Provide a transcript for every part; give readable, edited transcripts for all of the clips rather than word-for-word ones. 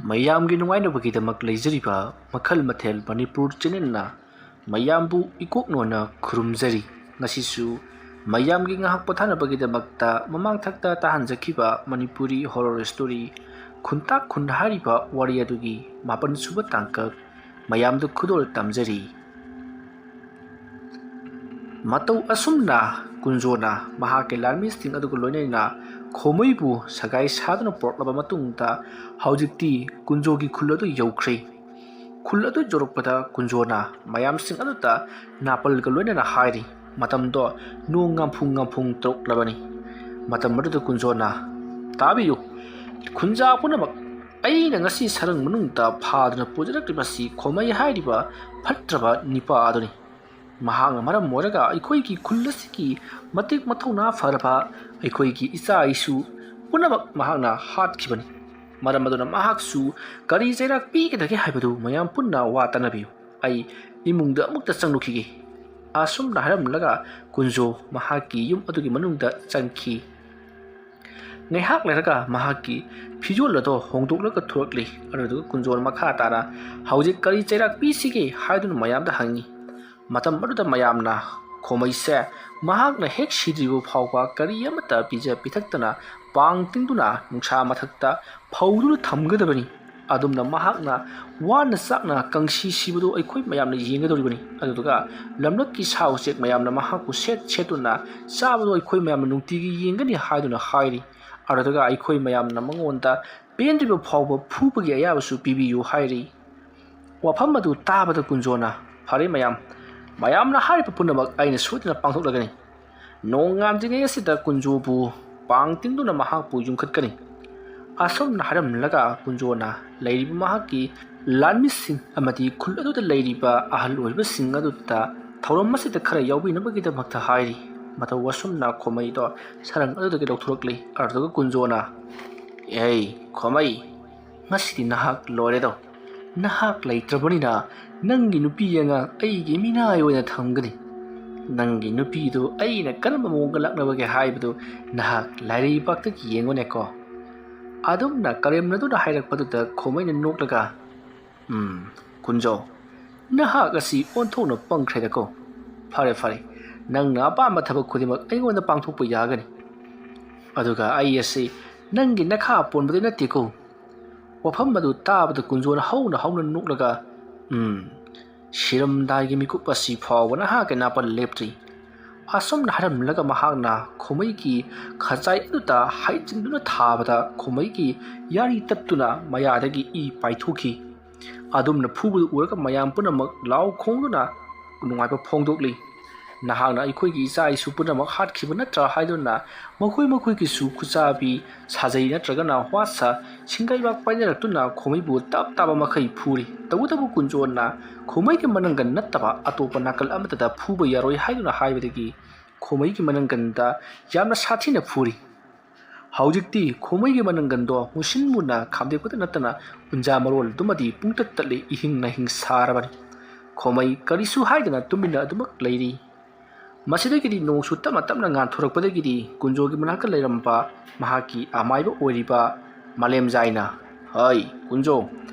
ꯃꯌꯥꯝꯒꯤ ꯅꯨꯡꯉꯥꯏꯅꯕꯒꯤꯗꯃꯛ ꯂꯩꯖꯔꯤꯕ ꯃꯈꯜ ꯃꯊꯦꯜ ꯃꯅꯤꯄꯨꯔ ꯆꯦꯅꯦꯜꯅ ꯃꯌꯥꯝꯕꯨ ꯏꯀꯣꯛꯅꯣꯅ ꯈꯨꯔꯨꯝꯖꯔꯤ꯫ ꯉꯁꯤꯁꯨ ꯃꯌꯥꯝꯒꯤ ꯉꯥꯏꯍꯥꯛ ꯄꯣꯊꯥꯅꯕꯒꯤꯗꯃꯛꯇ ꯃꯃꯥꯡꯊꯛꯇ ꯇꯥꯍꯟꯖꯈꯤꯕ ꯃꯅꯤꯄꯨꯔꯤ ꯍꯣꯔꯔ ꯁ꯭ꯇꯣꯔꯤ ꯈꯨꯟꯇꯥꯛ ꯈꯨꯟ ꯍꯥꯏꯔꯤꯕ ꯋꯥꯔꯤ ꯑꯗꯨꯒꯤ 7ꯁꯨꯕ ꯇꯥꯡꯀꯛ ꯃꯌꯥꯝꯗ ꯈꯨꯗꯣꯜ ꯇꯝꯖꯔꯤ꯫ ꯃꯇꯧ ꯑꯁꯨꯝꯅ ꯀꯨꯟꯖꯣꯅ ꯃꯍꯥꯛꯀꯤ ꯂꯥꯟꯃꯤꯁꯤꯡ ꯑꯗꯨꯒ ꯂꯣꯏꯅꯅ ꯈꯣꯃꯩꯕꯨ ꯁꯒꯥꯏ ꯁꯥꯗꯨꯅ ꯄꯣꯔꯛꯂꯕ ꯃꯇꯨꯡꯗ ꯍꯧꯖꯤꯛꯇꯤ ꯀꯨꯟꯖꯣꯒꯤ ꯈꯨꯜ ꯑꯗꯨ ꯌꯧꯈ꯭ꯔꯦ꯫ ꯈꯨꯜ ꯑꯗꯨ ꯌꯧꯔꯛꯄꯗ ꯀꯨꯟꯖꯣꯅ ꯃꯌꯥꯝꯁꯤꯡ ꯑꯗꯨꯗ ꯅꯥꯄꯜꯒ ꯂꯣꯏꯅꯅ ꯍꯥꯏꯔꯤ꯫ ꯃꯇꯝꯗꯣ ꯅꯣꯡ ꯉꯥꯝꯐꯨꯡ ꯇꯧꯔꯛꯂꯕꯅꯤ꯫ ꯃꯇꯝ ꯑꯗꯨꯗ ꯀꯨꯟꯖꯣꯅ, "ꯇꯥꯕꯤꯌꯨ ꯈꯨꯟꯖꯥ ꯄꯨꯝꯅꯃꯛ, ꯑꯩꯅ ꯉꯁꯤ ꯁꯔꯪ ꯃꯅꯨꯡꯗ ꯐꯥꯗꯨꯅ ꯄꯨꯖꯔꯛꯂꯤꯕꯁꯤ ꯈꯣꯃꯩ ꯍꯥꯏꯔꯤꯕ ꯐꯠꯇ꯭ꯔꯕ ꯅꯤꯄꯥ ꯑꯗꯨꯅꯤ꯫ ꯃꯍꯥꯛꯅ ꯃꯔꯝ ꯑꯣꯏꯔꯒ ꯑꯩꯈꯣꯏꯒꯤ ꯈꯨꯜ ꯑꯁꯤꯒꯤ ꯃꯇꯤꯛ ꯃꯊꯧꯅꯥ ꯐꯔꯕ ꯑꯩꯈꯣꯏꯒꯤ ꯏꯆꯥ ꯏꯁꯨ ꯄꯨꯝꯅꯃꯛ ꯃꯍꯥꯛꯅ ꯍꯥꯠꯈꯤꯕꯅꯤ꯫ ꯃꯔꯝ ꯑꯗꯨꯅ ꯃꯍꯥꯛꯁꯨ ꯀꯔꯤ ꯆꯩꯔꯥꯛ ꯄꯤꯒꯗꯒꯦ ꯍꯥꯏꯕꯗꯨ ꯃꯌꯥꯝ ꯄꯨꯟꯅ ꯋꯥ ꯇꯥꯟꯅꯕꯤꯌꯨ꯫ ꯑꯩ ꯏꯃꯨꯡꯗ ꯑꯃꯨꯛꯇ ꯆꯪꯂꯨꯈꯤꯒꯦ"꯫ ꯑꯁꯨꯝꯅ ꯍꯥꯏꯔꯝꯂꯒ ꯀꯨꯟꯖꯣ ꯃꯍꯥꯛꯀꯤ ꯌꯨꯝ ꯑꯗꯨꯒꯤ ꯃꯅꯨꯡꯗ ꯆꯪꯈꯤ꯫ ꯉꯥꯏꯍꯥꯛ ꯂꯩꯔꯒ ꯃꯍꯥꯛꯀꯤ ꯐꯤꯖꯣꯜ ꯑꯗꯨ ꯍꯣꯡꯗꯣꯛꯂꯒ ꯊꯣꯔꯛꯂꯤ꯫ ꯑꯗꯨꯗꯨꯒ ꯀꯨꯟꯖꯣꯅ ꯃꯈꯥ ꯇꯥꯅ "ꯍꯧꯖꯤꯛ ꯀꯔꯤ ꯆꯩꯔꯥꯛ ꯄꯤꯁꯤꯒꯦ" ꯍꯥꯏꯗꯨꯅ ꯃꯌꯥꯝꯗ ꯍꯪꯉꯤ꯫ ꯃꯇꯝ ꯑꯗꯨꯗ ꯃꯌꯥꯝꯅ "ꯈꯣꯃꯩꯁꯦ ꯃꯍꯥꯛꯅ ꯍꯦꯛ ꯁꯤꯗ꯭ꯔꯤꯕ ꯐꯥꯎꯕ ꯀꯔꯤ ꯑꯃꯠꯇ ꯄꯤꯖ ꯄꯤꯊꯛꯇꯅ ꯄꯥꯡ ꯇꯤꯡꯗꯨꯅ ꯅꯨꯡꯁꯥ ꯃꯊꯛꯇ ꯐꯧꯗꯨꯅ ꯊꯝꯒꯗꯕꯅꯤ꯫ ꯑꯗꯨꯝꯅ ꯃꯍꯥꯛꯅ ꯋꯥꯅ ꯆꯥꯛꯅ ꯀꯪꯁꯤ ꯁꯤꯕꯗꯨ ꯑꯩꯈꯣꯏ ꯃꯌꯥꯝꯅ ꯌꯦꯡꯒꯗꯧꯔꯤꯕꯅꯤ꯫ ꯑꯗꯨꯗꯨꯒ ꯂꯝꯂꯛꯀꯤ ꯁꯥ ꯎꯆꯦꯛ ꯃꯌꯥꯝꯅ ꯃꯍꯥꯛꯄꯨ ꯁꯦꯠꯇꯨꯅ ꯆꯥꯕꯗꯨ ꯑꯩꯈꯣꯏ ꯃꯌꯥꯝꯅ ꯅꯨꯡꯇꯤꯒꯤ ꯌꯦꯡꯒꯅꯤ" ꯍꯥꯏꯗꯨꯅ ꯍꯥꯏꯔꯤ꯫ ꯑꯗꯨꯗꯨꯒ "ꯑꯩꯈꯣꯏ ꯃꯌꯥꯝꯅ ꯃꯉꯣꯟꯗ ꯄꯦꯟꯗ꯭ꯔꯤꯕ ꯐꯥꯎꯕ ꯐꯨꯕꯒꯤ ꯑꯌꯥꯕꯁꯨ ꯄꯤꯕꯤꯌꯨ" ꯍꯥꯏꯔꯤ꯫ ꯋꯥꯐꯝ ꯑꯗꯨ ꯇꯥꯕꯗ ꯀꯨꯟꯖꯣꯅ, "ꯐꯔꯦ ꯃꯌꯥꯝꯅ ꯍꯥꯏꯔꯤꯕ ꯄꯨꯝꯅꯃꯛ ꯑꯩꯅ ꯁꯣꯏꯗꯅ ꯄꯥꯡꯊꯣꯛꯂꯒꯅꯤ꯫ ꯅꯣꯡ ꯉꯥꯟꯗ꯭ꯔꯤꯉꯩ ꯑꯁꯤꯗ ꯀꯨꯟꯖꯣꯕꯨ ꯄꯥꯡ ꯇꯤꯡꯗꯨꯅ ꯃꯍꯥꯛꯄꯨ ꯌꯨꯝꯈꯠꯀꯅꯤ"꯫ ꯑꯁꯨꯝꯅ ꯍꯥꯏꯔꯝꯂꯒ ꯀꯨꯟꯖꯣꯅ ꯂꯩꯔꯤꯕ ꯃꯍꯥꯛꯀꯤ ꯂꯥꯟꯃꯤꯁꯤꯡ ꯑꯃꯗꯤ ꯈꯨꯜ ꯑꯗꯨꯗ ꯂꯩꯔꯤꯕ ꯑꯍꯜ ꯑꯣꯏꯕꯁꯤꯡ ꯑꯗꯨꯗ ꯊꯧꯔꯝ ꯑꯁꯤꯗ ꯈꯔ ꯌꯥꯎꯕꯤꯅꯕꯒꯤꯗꯃꯛꯇ ꯍꯥꯏꯔꯤ꯫ ꯃꯇꯧ ꯑꯁꯨꯝꯅ ꯈꯣꯃꯩꯗꯣ ꯁꯔꯪ ꯑꯗꯨꯗꯒꯤ ꯂꯧꯊꯣꯔꯛꯂꯤ꯫ ꯑꯗꯨꯗꯨꯒ ꯀꯨꯟꯖꯣꯅ, "ꯑꯦ ꯈꯣꯃꯩ, ꯉꯁꯤꯗꯤ ꯅꯍꯥꯛ ꯂꯣꯏꯔꯦꯗꯣ꯫ ꯅꯍꯥꯛ ꯂꯩꯇ꯭ꯔꯕꯅꯤꯅ ꯅꯪꯒꯤ ꯅꯨꯄꯤ ꯑꯉꯥꯡ ꯑꯩꯒꯤ ꯃꯤꯅꯥꯏ ꯑꯣꯏꯅ ꯊꯝꯒꯅꯤ꯫ ꯅꯪꯒꯤ ꯅꯨꯄꯤꯗꯨ ꯑꯩꯅ ꯀꯔꯝꯕ ꯃꯑꯣꯡꯗ ꯂꯥꯛꯅꯕꯒꯦ ꯍꯥꯏꯕꯗꯨ ꯅꯍꯥꯛ ꯂꯥꯏꯔꯩꯕꯥꯛꯇꯒꯤ ꯌꯦꯡꯉꯨꯅꯦꯀꯣ"꯫ ꯑꯗꯨꯝꯅ ꯀꯔꯦꯝꯅꯗꯨꯅ ꯍꯥꯏꯔꯛꯄꯗꯨꯗ ꯈꯣꯃꯩꯅ ꯅꯣꯛꯂꯒ, ꯀꯨꯟꯖꯣ, ꯅꯍꯥꯛ ꯑꯁꯤ ꯑꯣꯟꯊꯣꯛꯅ ꯄꯪꯈ꯭ꯔꯦꯗꯀꯣ꯫ ꯐꯔꯦ, ꯅꯪꯅ ꯑꯄꯥꯝꯕ ꯊꯕꯛ ꯈꯨꯗꯤꯡꯃꯛ ꯑꯩꯉꯣꯟꯗ ꯄꯥꯡꯊꯣꯛꯄ ꯌꯥꯒꯅꯤ꯫ ꯑꯗꯨꯒ ꯑꯩ ꯑꯁꯤ ꯅꯪꯒꯤ ꯅꯈꯥ ꯄꯣꯟꯕꯗꯤ ꯅꯠꯇꯦꯀꯣ꯫ ꯋꯥꯐꯝ ꯑꯗꯨ ꯇꯥꯕꯗ ꯀꯨꯟꯖꯣꯅ ꯍꯧꯅ ꯅꯣꯛꯂꯒ, "ꯁꯤꯔꯝꯗꯥꯏꯒꯤ ꯃꯤꯀꯨꯞ ꯑꯁꯤ ꯐꯥꯎꯕ ꯅꯍꯥꯛꯀꯤ ꯅꯥꯄꯜ ꯂꯦꯞꯇ꯭ꯔꯤ"꯫ ꯑꯁꯨꯝꯅ ꯍꯥꯏꯔꯝꯂꯒ ꯃꯍꯥꯛꯅ ꯈꯣꯃꯩꯒꯤ ꯈꯖꯥꯏ ꯑꯗꯨꯗ ꯍꯩꯖꯤꯟꯗꯨꯅ ꯊꯥꯕꯗ ꯈꯣꯃꯩꯒꯤ ꯌꯥꯔꯤ ꯇꯠꯇꯨꯅ ꯃꯌꯥꯗꯒꯤ ꯏ ꯄꯥꯏꯊꯣꯛꯈꯤ꯫ ꯑꯗꯨꯝꯅ ꯐꯨꯕꯗꯨ ꯎꯔꯒ ꯃꯌꯥꯝ ꯄꯨꯝꯅꯃꯛ ꯂꯥꯎ ꯈꯣꯡꯗꯨꯅ ꯅꯨꯡꯉꯥꯏꯕ ꯐꯣꯡꯗꯣꯛꯂꯤ꯫ "ꯅꯍꯥꯛꯅ ꯑꯩꯈꯣꯏꯒꯤ ꯏꯆꯥ ꯏꯁꯨ ꯄꯨꯝꯅꯃꯛ ꯍꯥꯠꯈꯤꯕ ꯅꯠꯇ꯭ꯔꯥ" ꯍꯥꯏꯗꯨꯅ ꯃꯈꯣꯏꯒꯤꯁꯨ ꯈꯨꯠꯆꯥꯕꯤ ꯁꯥꯖꯩ ꯅꯠꯇ꯭ꯔꯒꯅ ꯋꯥꯠꯁꯥ ꯁꯤꯡꯒꯩꯕꯥꯛ ꯄꯥꯏꯅꯔꯛꯇꯨꯅ ꯈꯣꯃꯩꯕꯨ ꯇꯞ ꯇꯥꯕ ꯃꯈꯩ ꯐꯨꯔꯤ꯫ ꯇꯧꯕꯇꯕꯨ ꯀꯨꯟꯖꯣꯅ ꯈꯣꯃꯩꯒꯤ ꯃꯅꯪꯒꯟ ꯅꯠꯇꯕ ꯑꯇꯣꯞꯄ ꯅꯥꯀꯜ ꯑꯃꯠꯇꯗ ꯐꯨꯕ ꯌꯥꯔꯣꯏ ꯍꯥꯏꯗꯨꯅ ꯍꯥꯏꯕꯗꯒꯤ ꯈꯣꯃꯩꯒꯤ ꯃꯅꯪꯒꯟꯗ ꯌꯥꯝꯅ ꯁꯥꯊꯤꯅ ꯐꯨꯔꯤ꯫ ꯍꯧꯖꯤꯛꯇꯤ ꯈꯣꯃꯩꯒꯤ ꯃꯅꯪꯒꯟꯗꯣ ꯃꯨꯁꯤꯟ ꯃꯨꯟꯅ ꯈꯥꯝꯗꯦꯛꯄꯇ ꯅꯠꯇꯅ ꯎꯟꯖꯥ ꯃꯔꯣꯜꯗꯨꯃꯗꯤ ꯄꯨꯡꯇꯠ ꯇꯠꯂꯤ, ꯏꯍꯤꯡ ꯅꯥꯍꯤꯡ ꯁꯥꯔꯕꯅꯤ꯫ ꯈꯣꯃꯩ ꯀꯔꯤꯁꯨ ꯍꯥꯏꯗꯅ ꯇꯨꯃꯤꯟꯅ ꯑꯗꯨꯃꯛ ꯂꯩꯔꯤ꯫ ꯃꯁꯤꯗꯒꯤꯗꯤ ꯅꯣꯡꯁꯨ ꯇꯞꯅ ꯉꯥꯟꯊꯣꯔꯛꯄꯗꯒꯤꯗꯤ ꯀꯨꯟꯖꯣꯒꯤ ꯃꯅꯥꯛꯇ ꯂꯩꯔꯝꯕ ꯃꯍꯥꯛꯀꯤ ꯑꯃꯥꯏꯕ ꯑꯣꯏꯔꯤꯕ ꯃꯥꯂꯦꯝꯖꯥꯏꯅ, "ꯍꯩ ꯀꯨꯟꯖꯣ,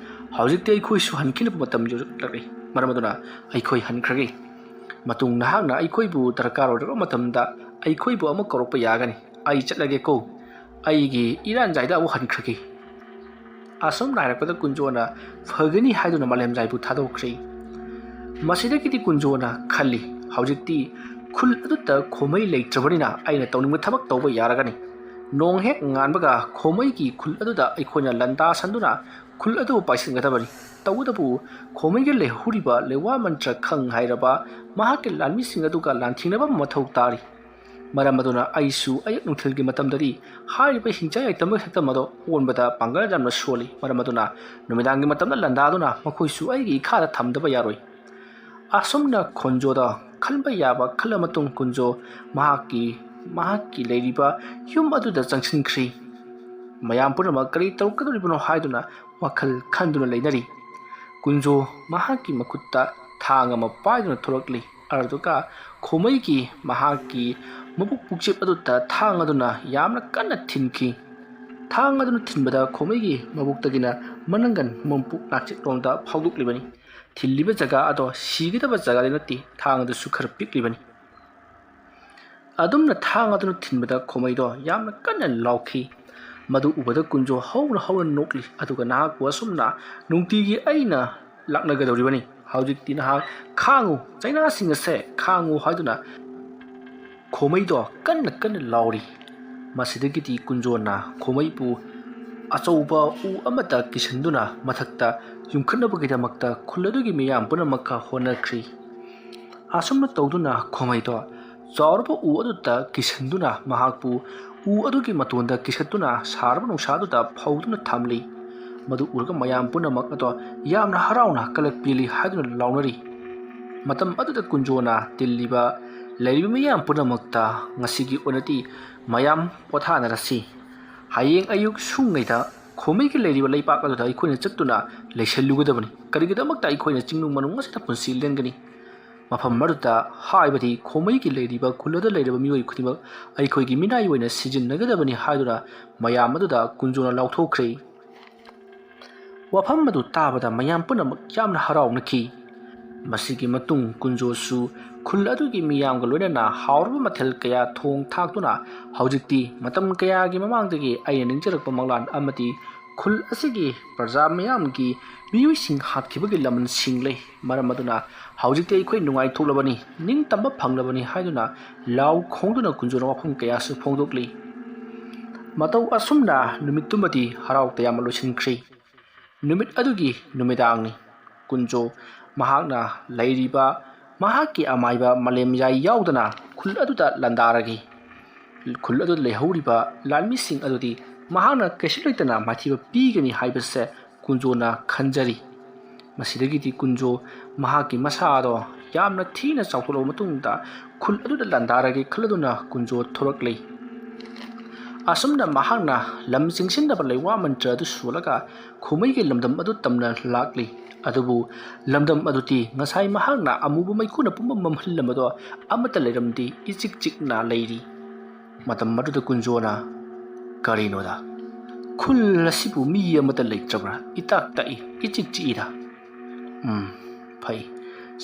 ꯍꯧꯖꯤꯛꯇꯤ ꯑꯩꯈꯣꯏꯁꯨ ꯍꯟꯈꯤꯅꯕ ꯃꯇꯝ ꯌꯧꯔꯛꯂꯦ꯫ ꯃꯔꯝ ꯑꯗꯨꯅ ꯑꯩꯈꯣꯏ ꯍꯟꯈ꯭ꯔꯒꯦ꯫ ꯃꯇꯨꯡ ꯅꯍꯥꯛꯅ ꯑꯩꯈꯣꯏꯕꯨ ꯗꯔꯀꯥꯔ ꯑꯣꯏꯔꯛꯄ ꯃꯇꯝꯗ ꯑꯩꯈꯣꯏꯕꯨ ꯑꯃꯨꯛ ꯀꯧꯔꯛꯄ ꯌꯥꯒꯅꯤ꯫ ꯑꯩ ꯆꯠꯂꯒꯦꯀꯣ꯫ ꯑꯩꯒꯤ ꯏꯔꯥꯟꯖꯥꯏꯗ ꯑꯃꯨꯛ ꯍꯟꯈ꯭ꯔꯒꯦ"꯫ ꯑꯁꯨꯝꯅ ꯍꯥꯏꯔꯛꯄꯗ ꯀꯨꯟꯖꯣꯅ ꯐꯒꯅꯤ ꯍꯥꯏꯗꯨꯅ ꯃꯥꯂꯦꯝꯖꯥꯏꯕꯨ ꯊꯥꯗꯣꯛꯈ꯭ꯔꯦ꯫ ꯃꯁꯤꯗꯒꯤꯗꯤ ꯀꯨꯟꯖꯣꯅ ꯈꯜꯂꯤ, "ꯍꯧꯖꯤꯛꯇꯤ ꯈꯨꯜ ꯑꯗꯨꯗ ꯈꯣꯃꯩ ꯂꯩꯇ꯭ꯔꯕꯅꯤꯅ ꯑꯩꯅ ꯇꯧꯅꯤꯡꯕ ꯊꯕꯛ ꯇꯧꯕ ꯌꯥꯔꯒꯅꯤ꯫ ꯅꯣꯡ ꯍꯦꯛ ꯉꯥꯟꯕꯒ ꯈꯣꯃꯩꯒꯤ ꯈꯨꯜ ꯑꯗꯨꯗ ꯑꯩꯈꯣꯏꯅ ꯂꯥꯟꯗꯥꯁꯟꯗꯨꯅ ꯈꯨꯜ ꯑꯗꯨꯕꯨ ꯄꯥꯏꯁꯤꯟꯒꯗꯕꯅꯤ꯫ ꯇꯧꯕꯇꯕꯨ ꯈꯣꯃꯩꯒ ꯂꯩꯍꯧꯔꯤꯕ ꯂꯩꯋꯥ ꯃꯟꯇ꯭ꯔ ꯈꯪ ꯍꯩꯔꯕ ꯃꯍꯥꯛꯀꯤ ꯂꯥꯟꯃꯤꯁꯤꯡ ꯑꯗꯨꯒ ꯂꯥꯟꯊꯦꯡꯅꯕ ꯃꯊꯧ ꯇꯥꯔꯤ꯫ ꯃꯔꯝ ꯑꯗꯨꯅ ꯑꯩꯁꯨ ꯑꯌꯨꯛ ꯅꯨꯡꯊꯤꯜꯒꯤ ꯃꯇꯝꯗꯗꯤ ꯍꯥꯏꯔꯤꯕ ꯍꯤꯡꯆꯥꯏ ꯌꯥꯏꯇꯝꯕ ꯁꯛꯇꯝ ꯑꯗꯨ ꯑꯣꯟꯕꯗ ꯄꯥꯡꯒꯜ ꯌꯥꯝꯅ ꯁꯣꯜꯂꯤ꯫ ꯃꯔꯝ ꯑꯗꯨꯅ ꯅꯨꯃꯤꯗꯥꯡꯒꯤ ꯃꯇꯝꯗ ꯂꯥꯟꯗꯥꯗꯨꯅ ꯃꯈꯣꯏꯁꯨ ꯑꯩꯒꯤ ꯏꯈꯥꯗ ꯊꯝꯗꯕ ꯌꯥꯔꯣꯏ"꯫ ꯑꯁꯨꯝꯅ ꯈꯣꯟꯖꯣꯗ ꯈꯟꯕ ꯌꯥꯕ ꯈꯜꯂ ꯃꯇꯨꯡ ꯀꯨꯟꯖꯣ ꯃꯍꯥꯛꯀꯤ ꯂꯩꯔꯤꯕ ꯌꯨꯝ ꯑꯗꯨꯗ ꯆꯪꯁꯤꯟꯈ꯭ꯔꯤ꯫ ꯃꯌꯥꯝ ꯄꯨꯝꯅꯃꯛ ꯀꯔꯤ ꯇꯧꯔꯛꯀꯗꯧꯔꯤꯕꯅꯣ ꯍꯥꯏꯗꯨꯅ ꯋꯥꯈꯜ ꯈꯟꯗꯨꯅ ꯂꯩꯅꯔꯤ꯫ ꯀꯨꯟꯖꯣ ꯃꯍꯥꯛꯀꯤ ꯃꯈꯨꯠꯇ ꯊꯥꯡ ꯑꯃ ꯄꯥꯏꯗꯨꯅ ꯊꯣꯔꯛꯂꯤ꯫ ꯑꯗꯨꯗꯨꯒ ꯃꯍꯥꯛꯀꯤ ꯃꯕꯨꯛ ꯄꯨꯛꯆꯦꯞ ꯑꯗꯨꯗ ꯊꯥꯡ ꯑꯗꯨꯅ ꯌꯥꯝꯅ ꯀꯟꯅ ꯊꯤꯟꯈꯤ꯫ ꯊꯥꯡ ꯑꯗꯨꯅ ꯊꯤꯟꯕꯗ ꯈꯣꯃꯩꯒꯤ ꯃꯕꯨꯛꯇꯒꯤꯅ ꯃꯅꯪꯒꯟ ꯃꯄꯨꯛ ꯅꯥꯆꯦꯛꯂꯣꯝꯗ ꯐꯥꯎꯗꯣꯛꯂꯤꯕꯅꯤ ꯊꯤꯜꯂꯤꯕ ꯖꯒꯥ ꯑꯗꯣ ꯁꯤꯒꯗꯕ ꯖꯒꯥꯗꯤ ꯅꯠꯇꯦ ꯊꯥꯡ ꯑꯗꯨꯁꯨ ꯈꯔ ꯄꯤꯛꯂꯤꯕꯅꯤ ꯑꯗꯨꯝꯅ ꯊꯥꯡ ꯑꯗꯨꯅ ꯊꯤꯟꯕꯗ ꯈꯣꯃꯩꯗꯣ ꯌꯥꯝꯅ ꯀꯟꯅ ꯂꯥꯎꯈꯤ ꯃꯗꯨ ꯎꯕꯗ ꯀꯨꯟꯖꯣ ꯍꯧꯅ ꯍꯧꯅ ꯅꯣꯛꯂꯤ ꯑꯗꯨꯒ ꯅꯍꯥꯛꯄꯨ ꯑꯁꯨꯝꯅ ꯅꯨꯡꯇꯤꯒꯤ ꯑꯩꯅ ꯂꯥꯛꯅꯒꯗꯧꯔꯤꯕꯅꯤ ꯍꯧꯖꯤꯛꯇꯤ ꯅꯍꯥꯛ ꯈꯥꯡꯉꯨ ꯆꯩꯅꯥꯁꯤꯡ ꯑꯁꯦ ꯈꯥꯡꯉꯨ ꯍꯥꯏꯗꯨꯅ ꯈꯣꯃꯩꯗꯣ ꯀꯟꯅ ꯀꯟꯅ ꯂꯥꯎꯔꯤ ꯃꯁꯤꯗꯒꯤꯗꯤ ꯀꯨꯟꯖꯣꯅ ꯈꯣꯃꯩꯕꯨ ꯑꯆꯧꯕ ꯎ ꯑꯃꯗ ꯀꯤꯁꯟꯗꯨꯅ ꯃꯊꯛꯇ ꯌꯨꯝꯈꯠꯅꯕꯒꯤꯗꯃꯛꯇ ꯈꯨꯜ ꯑꯗꯨꯒꯤ ꯃꯤꯌꯥꯝ ꯄꯨꯝꯅꯃꯛꯀ ꯍꯣꯠꯅꯈ꯭ꯔꯤ ꯑꯁꯨꯝꯅ ꯇꯧꯗꯨꯅ ꯈꯣꯃꯩꯗꯣ ꯆꯥꯎꯔꯕ ꯎ ꯑꯗꯨꯗ ꯀꯤꯁꯟꯗꯨꯅ ꯃꯍꯥꯛꯄꯨ ꯎ ꯑꯗꯨꯒꯤ ꯃꯇꯣꯟꯗ ꯀꯤꯁꯠꯇꯨꯅ ꯁꯥꯔꯕ ꯅꯨꯡꯁꯥꯗꯨꯗ ꯐꯧꯗꯨꯅ ꯊꯝꯂꯤ ꯃꯗꯨ ꯎꯔꯒ ꯃꯌꯥꯝ ꯄꯨꯝꯅꯃꯛ ꯑꯗꯣ ꯌꯥꯝꯅ ꯍꯔꯥꯎꯅ ꯀꯂꯛ ꯄꯤꯂꯤ ꯍꯥꯏꯗꯨꯅ ꯂꯥꯎꯅꯔꯤ ꯃꯇꯝ ꯑꯗꯨꯗ ꯀꯨꯟꯖꯣꯅ ꯇꯤꯜꯂꯤꯕ ꯂꯩꯔꯤꯕ ꯃꯤꯌꯥꯝ ꯄꯨꯝꯅꯃꯛꯇ ꯉꯁꯤꯒꯤ ꯑꯣꯏꯅꯗꯤ ꯃꯌꯥꯝ ꯄꯣꯊꯥꯅꯔꯁꯤ ꯍꯌꯦꯡ ꯑꯌꯨꯛ ꯁꯨꯡꯉꯩꯗ ꯈꯣꯃꯩꯒꯤ ꯂꯩꯔꯤꯕ ꯂꯩꯄꯥꯛ ꯑꯗꯨꯗ ꯑꯩꯈꯣꯏꯅ ꯆꯠꯇꯨꯅ ꯂꯩꯁꯜꯂꯨꯒꯗꯕꯅꯤ ꯀꯔꯤꯒꯤꯗꯃꯛꯇ ꯑꯩꯈꯣꯏꯅ ꯆꯤꯡꯅꯨꯡ ꯃꯅꯨꯡ ꯑꯁꯤꯗ ꯄꯨꯟꯁꯤ ꯂꯦꯟꯒꯅꯤ ꯃꯐꯝ ꯑꯗꯨꯗ ꯍꯥꯏꯕꯗꯤ ꯈꯣꯃꯩꯒꯤ ꯂꯩꯔꯤꯕ ꯈꯨꯜ ꯑꯗꯨꯗ ꯂꯩꯔꯤꯕ ꯃꯤꯑꯣꯏ ꯈꯨꯗꯤꯡꯃꯛ ꯑꯩꯈꯣꯏꯒꯤ ꯃꯤꯅꯥꯏ ꯑꯣꯏꯅ ꯁꯤꯖꯤꯟꯅꯒꯗꯕꯅꯤ ꯍꯥꯏꯗꯨꯅ ꯃꯌꯥꯝ ꯑꯗꯨꯗ ꯀꯨꯟꯖꯣꯅ ꯂꯥꯎꯊꯣꯛꯈ꯭ꯔꯦ ꯋꯥꯐꯝ ꯑꯗꯨ ꯇꯥꯕꯗ ꯃꯌꯥꯝ ꯄꯨꯝꯅꯃꯛ ꯌꯥꯝꯅ ꯍꯔꯥꯎꯅꯈꯤ ꯃꯁꯤꯒꯤ ꯃꯇꯨꯡ ꯀꯨꯟꯖꯣꯁꯨ ꯈꯨꯜ ꯑꯗꯨꯒꯤ ꯃꯤꯌꯥꯝꯒ ꯂꯣꯏꯅꯅ ꯍꯥꯎꯔꯕ ꯃꯊꯦꯜ ꯀꯌꯥ ꯊꯣꯡ ꯊꯥꯛꯇꯨꯅ ꯍꯧꯖꯤꯛꯇꯤ ꯃꯇꯝ ꯀꯌꯥꯒꯤ ꯃꯃꯥꯡꯗꯒꯤ ꯑꯩꯅ ꯅꯤꯡꯖꯔꯛꯄ ꯃꯪꯂꯥꯟ ꯑꯃꯗꯤ ꯈꯨꯜ ꯑꯁꯤꯒꯤ ꯄ꯭ꯔꯖꯥ ꯃꯌꯥꯝꯒꯤ ꯃꯤꯑꯣꯏꯁꯤꯡ ꯍꯥꯠꯈꯤꯕꯒꯤ ꯂꯃꯟꯁꯤꯡ ꯂꯩ ꯃꯔꯝ ꯑꯗꯨꯅ ꯍꯧꯖꯤꯛꯇꯤ ꯑꯩꯈꯣꯏ ꯅꯨꯡꯉꯥꯏꯊꯣꯛꯂꯕꯅꯤ ꯅꯤꯡꯇꯝꯕ ꯐꯪꯂꯕꯅꯤ ꯍꯥꯏꯗꯨꯅ ꯂꯥꯎ ꯈꯣꯡꯗꯨꯅ ꯀꯨꯟꯖꯣꯅ ꯋꯥꯐꯝ ꯀꯌꯥꯁꯨ ꯐꯣꯡꯗꯣꯛꯂꯤ ꯃꯇꯧ ꯑꯁꯨꯝꯅ ꯅꯨꯃꯤꯠꯇꯨꯃꯗꯤ ꯍꯔꯥꯎ ꯇꯌꯥꯝꯅ ꯂꯣꯏꯁꯤꯟꯈ꯭ꯔꯤ ꯅꯨꯃꯤꯠ ꯑꯗꯨꯒꯤ ꯅꯨꯃꯤꯗꯥꯡꯅꯤ ꯀꯨꯟꯖꯣ ꯃꯍꯥꯛꯅ ꯂꯩꯔꯤꯕ ꯃꯍꯥꯛꯀꯤ ꯑꯃꯥꯏꯕ ꯃꯥꯂꯦꯝꯌꯥꯏ ꯌꯥꯎꯗꯅ ꯈꯨꯜ ꯑꯗꯨꯗ ꯂꯥꯟꯗꯥꯔꯒꯤ ꯈꯨꯜ ꯑꯗꯨꯗ ꯂꯩꯍꯧꯔꯤꯕ ꯂꯥꯟꯃꯤꯁꯤꯡ ꯑꯗꯨꯗꯤ ꯃꯍꯥꯛꯅ ꯀꯩꯁꯨ ꯂꯩꯇꯅ ꯃꯥꯏꯊꯤꯕ ꯄꯤꯒꯅꯤ ꯍꯥꯏꯕꯁꯦ ꯀꯨꯟꯖꯣꯅ ꯈꯟꯖꯔꯤ ꯃꯁꯤꯗꯒꯤꯗꯤ ꯀꯨꯟꯖꯣ ꯃꯍꯥꯛꯀꯤ ꯃꯁꯥꯗꯣ ꯌꯥꯝꯅ ꯊꯤꯅ ꯆꯥꯎꯊꯣꯛꯂꯕ ꯃꯇꯨꯡꯗ ꯈꯨꯜ ꯑꯗꯨꯗ ꯂꯥꯟꯗꯥꯔꯒꯦ ꯈꯜꯂꯗꯨꯅ ꯀꯨꯟꯖꯣ ꯊꯣꯔꯛꯂꯤ ꯑꯁꯨꯝꯅ ꯃꯍꯥꯛꯅ ꯂꯝ ꯆꯤꯡꯁꯤꯟꯅꯕ ꯂꯩꯋꯥ ꯃꯟꯇ꯭ꯔ ꯑꯗꯨ ꯁꯣꯜꯂꯒ ꯈꯣꯃꯩꯒꯤ ꯂꯝꯗꯝ ꯑꯗꯨ ꯇꯝꯅ ꯂꯥꯛꯂꯤ ꯑꯗꯨꯕꯨ ꯂꯝꯗꯝ ꯑꯗꯨꯗꯤ ꯉꯁꯥꯏ ꯃꯍꯥꯛꯅ ꯑꯃꯨꯕ ꯃꯩꯈꯨꯅ ꯄꯨꯝꯃꯝ ꯃꯝꯍꯜꯂꯝꯕꯗꯣ ꯑꯃꯠꯇ ꯂꯩꯔꯝꯗꯦ ꯏꯆꯤꯛ ꯆꯤꯛꯅ ꯂꯩꯔꯤ ꯃꯇꯝ ꯑꯗꯨꯗ ꯀꯨꯟꯖꯣꯅ ꯀꯔꯤꯅꯣꯗ ꯈꯨꯜ ꯑꯁꯤꯕꯨ ꯃꯤ ꯑꯃꯠꯇ ꯂꯩꯇ꯭ꯔꯕ꯭ꯔꯥ ꯏꯇꯥꯛ ꯇꯛꯏ ꯏꯆꯤꯛ ꯆꯤꯛꯏꯗ ꯐꯩ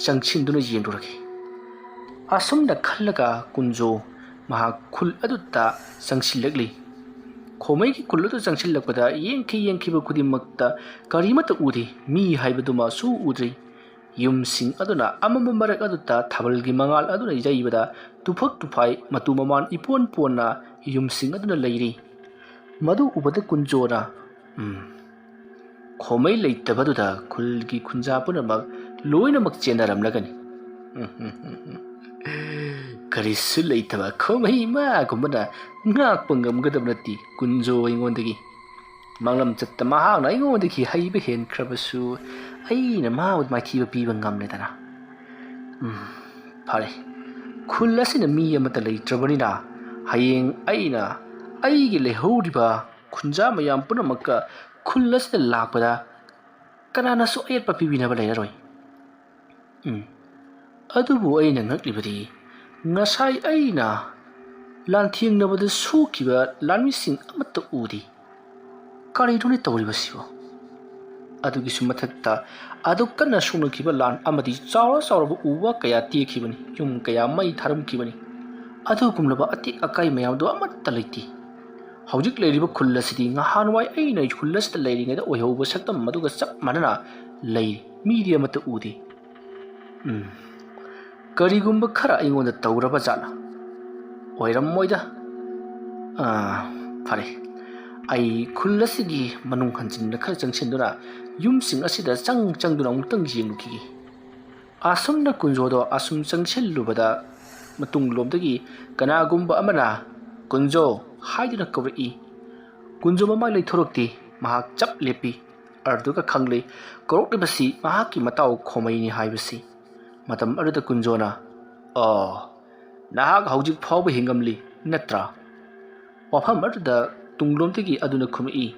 ꯆꯪꯁꯤꯟꯗꯨꯅ ꯌꯦꯡꯂꯨꯔꯒꯦ ꯑꯁꯨꯝꯅ ꯈꯜꯂꯒ ꯀꯨꯟꯖꯣ ꯃꯍꯥꯛ ꯈꯨꯜ ꯑꯗꯨꯗ ꯆꯪꯁꯤꯜꯂꯛꯂꯤ ꯈꯣꯃꯩꯒꯤ ꯈꯨꯜ ꯑꯗꯨ ꯆꯪꯁꯤꯜꯂꯛꯄꯗ ꯌꯦꯡꯈꯤꯕ ꯈꯨꯗꯤꯡꯃꯛꯇ ꯀꯔꯤꯃꯠꯇ ꯎꯗꯦ ꯃꯤ ꯍꯥꯏꯕꯗꯨꯃꯁꯨ ꯎꯗ꯭ꯔꯤ ꯌꯨꯝꯁꯤꯡ ꯑꯗꯨꯅ ꯑꯃꯝꯕ ꯃꯔꯛ ꯑꯗꯨꯗ ꯊꯥꯕꯜꯒꯤ ꯃꯉꯥꯜ ꯑꯗꯨꯅ ꯌꯩꯕꯗ ꯇꯨꯐꯛ ꯇꯨꯐꯥꯏ ꯃꯇꯨ ꯃꯃꯥꯟ ꯏꯄꯣꯟ ꯄꯣꯟꯅ ꯌꯨꯝꯁꯤꯡ ꯑꯗꯨꯅ ꯂꯩꯔꯤ ꯃꯗꯨ ꯎꯕꯗ ꯀꯨꯟꯖꯣꯅ ꯈꯣꯃꯩ ꯂꯩꯇꯕꯗꯨꯗ ꯈꯨꯜꯒꯤ ꯈꯨꯟꯖꯥ ꯄꯨꯝꯅꯃꯛ ꯂꯣꯏꯅꯃꯛ ꯆꯦꯟꯅꯔꯝꯂꯒꯅꯤ ꯀꯔꯤꯁꯨ ꯂꯩꯇꯕ ꯈꯣꯃꯩ ꯏꯃꯥꯒꯨꯝꯕꯅ ꯉꯥꯛꯄ ꯉꯝꯒꯗꯕ ꯅꯠꯇꯦ ꯀꯨꯟꯖꯣ ꯑꯩꯉꯣꯟꯗꯒꯤ ꯃꯪꯂꯝꯆꯠꯇ ꯃꯍꯥꯛꯅ ꯑꯩꯉꯣꯟꯗꯒꯤ ꯍꯩꯕ ꯍꯦꯟꯈ꯭ꯔꯕꯁꯨ ꯑꯩꯅ ꯃꯥꯕꯨ ꯃꯥꯏꯊꯤꯕ ꯄꯤꯕ ꯉꯝꯂꯦꯗꯅ ꯐꯔꯦ ꯈꯨꯜ ꯑꯁꯤꯅ ꯃꯤ ꯑꯃꯠꯇ ꯂꯩꯇ꯭ꯔꯕꯅꯤꯅ ꯍꯌꯦꯡ ꯑꯩꯅ ꯑꯩꯒꯤ ꯂꯩꯍꯧꯔꯤꯕ ꯈꯨꯟꯖꯥ ꯃꯌꯥꯝ ꯄꯨꯝꯅꯃꯛꯀ ꯈꯨꯜ ꯑꯁꯤꯗ ꯂꯥꯛꯄꯗ ꯀꯅꯥꯅꯁꯨ ꯑꯌꯦꯠꯄ ꯄꯤꯕꯤꯅꯕ ꯂꯩꯔꯔꯣꯏ ꯑꯗꯨꯕꯨ ꯑꯩꯅ ꯉꯛꯂꯤꯕꯗꯤ ꯉꯁꯥꯏ ꯑꯩꯅ ꯂꯥꯟꯊꯦꯡꯅꯕꯗ ꯁꯣꯛꯈꯤꯕ ꯂꯥꯟꯃꯤꯁꯤꯡ ꯑꯃꯠꯇ ꯎꯗꯦ ꯀꯔꯤꯅꯣꯅꯦ ꯇꯧꯔꯤꯕꯁꯤꯕꯣ ꯑꯗꯨꯒꯤꯁꯨ ꯃꯊꯛꯇ ꯑꯗꯨ ꯀꯟꯅ ꯁꯣꯛꯅꯈꯤꯕ ꯂꯥꯟ ꯑꯃꯗꯤ ꯆꯥꯎꯔꯕ ꯎ ꯋꯥ ꯀꯌꯥ ꯇꯦꯛꯈꯤꯕꯅꯤ ꯌꯨꯝ ꯀꯌꯥ ꯃꯩ ꯊꯥꯔꯝꯈꯤꯕꯅꯤ ꯑꯗꯨꯒꯨꯝꯂꯕ ꯑꯇꯦꯛ ꯑꯀꯥꯏ ꯃꯌꯥꯝꯗꯣ ꯑꯃꯠꯇ ꯂꯩꯇꯦ ꯍꯧꯖꯤꯛ ꯂꯩꯔꯤꯕ ꯈꯨꯜ ꯑꯁꯤꯗꯤ ꯅꯍꯥꯟꯋꯥꯏ ꯑꯩꯅ ꯈꯨꯜ ꯑꯁꯤꯗ ꯂꯩꯔꯤꯉꯩꯗ ꯑꯣꯏꯍꯧꯕ ꯁꯛꯇꯝ ꯑꯗꯨꯒ ꯆꯞ ꯃꯥꯟꯅꯅ ꯂꯩꯔꯤ ꯃꯤꯗꯤ ꯑꯃꯠꯇ ꯎꯗꯦ ꯀꯔꯤꯒꯨꯝꯕ ꯈꯔ ꯑꯩꯉꯣꯟꯗ ꯇꯧꯔꯕ ꯖꯥꯠꯂ ꯑꯣꯏꯔꯝꯃꯣꯏꯗ ꯐꯔꯦ ꯑꯩ ꯈꯨꯜ ꯑꯁꯤꯒꯤ ꯃꯅꯨꯡ ꯍꯟꯖꯤꯟꯅ ꯈꯔ ꯆꯪꯁꯤꯟꯗꯨꯅ ꯌꯨꯝꯁꯤꯡ ꯑꯁꯤꯗ ꯆꯪꯗꯨꯅ ꯑꯃꯨꯛꯇꯪ ꯌꯦꯡꯂꯨꯈꯤꯒꯦ ꯑꯁꯨꯝꯅ ꯀꯨꯟꯖꯣꯗꯣ ꯑꯁꯨꯝ ꯆꯪꯁꯤꯜꯂꯨꯕꯗ ꯃꯇꯨꯡꯂꯣꯝꯗꯒꯤ ꯀꯅꯥꯒꯨꯝꯕ ꯑꯃꯅ ꯀꯨꯟꯖꯣ ꯍꯥꯏꯗꯨꯅ ꯀꯧꯔꯛꯏ ꯀꯨꯟꯖꯣ ꯃꯃꯥꯏ ꯂꯩꯊꯣꯔꯛꯇꯦ ꯃꯍꯥꯛ ꯆꯞ ꯂꯦꯞꯄꯤ ꯑꯗꯨꯒ ꯈꯪꯂꯦ ꯀꯧꯔꯛꯂꯤꯕꯁꯤ ꯃꯍꯥꯛꯀꯤ ꯃꯇꯥꯎ ꯈꯣꯃꯩꯅꯤ ꯍꯥꯏꯕꯁꯤ ꯃꯇꯝ ꯑꯗꯨꯗ ꯀꯨꯟꯖꯣꯅ ꯅꯍꯥꯛ ꯍꯧꯖꯤꯛ ꯐꯥꯎꯕ ꯍꯤꯡꯉꯝꯂꯤ ꯅꯠꯇ꯭ꯔꯥ ꯋꯥꯐꯝ ꯑꯗꯨꯗ ꯇꯨꯡꯂꯣꯝꯗꯒꯤ ꯑꯗꯨꯅ ꯈꯨꯝꯃꯛꯏ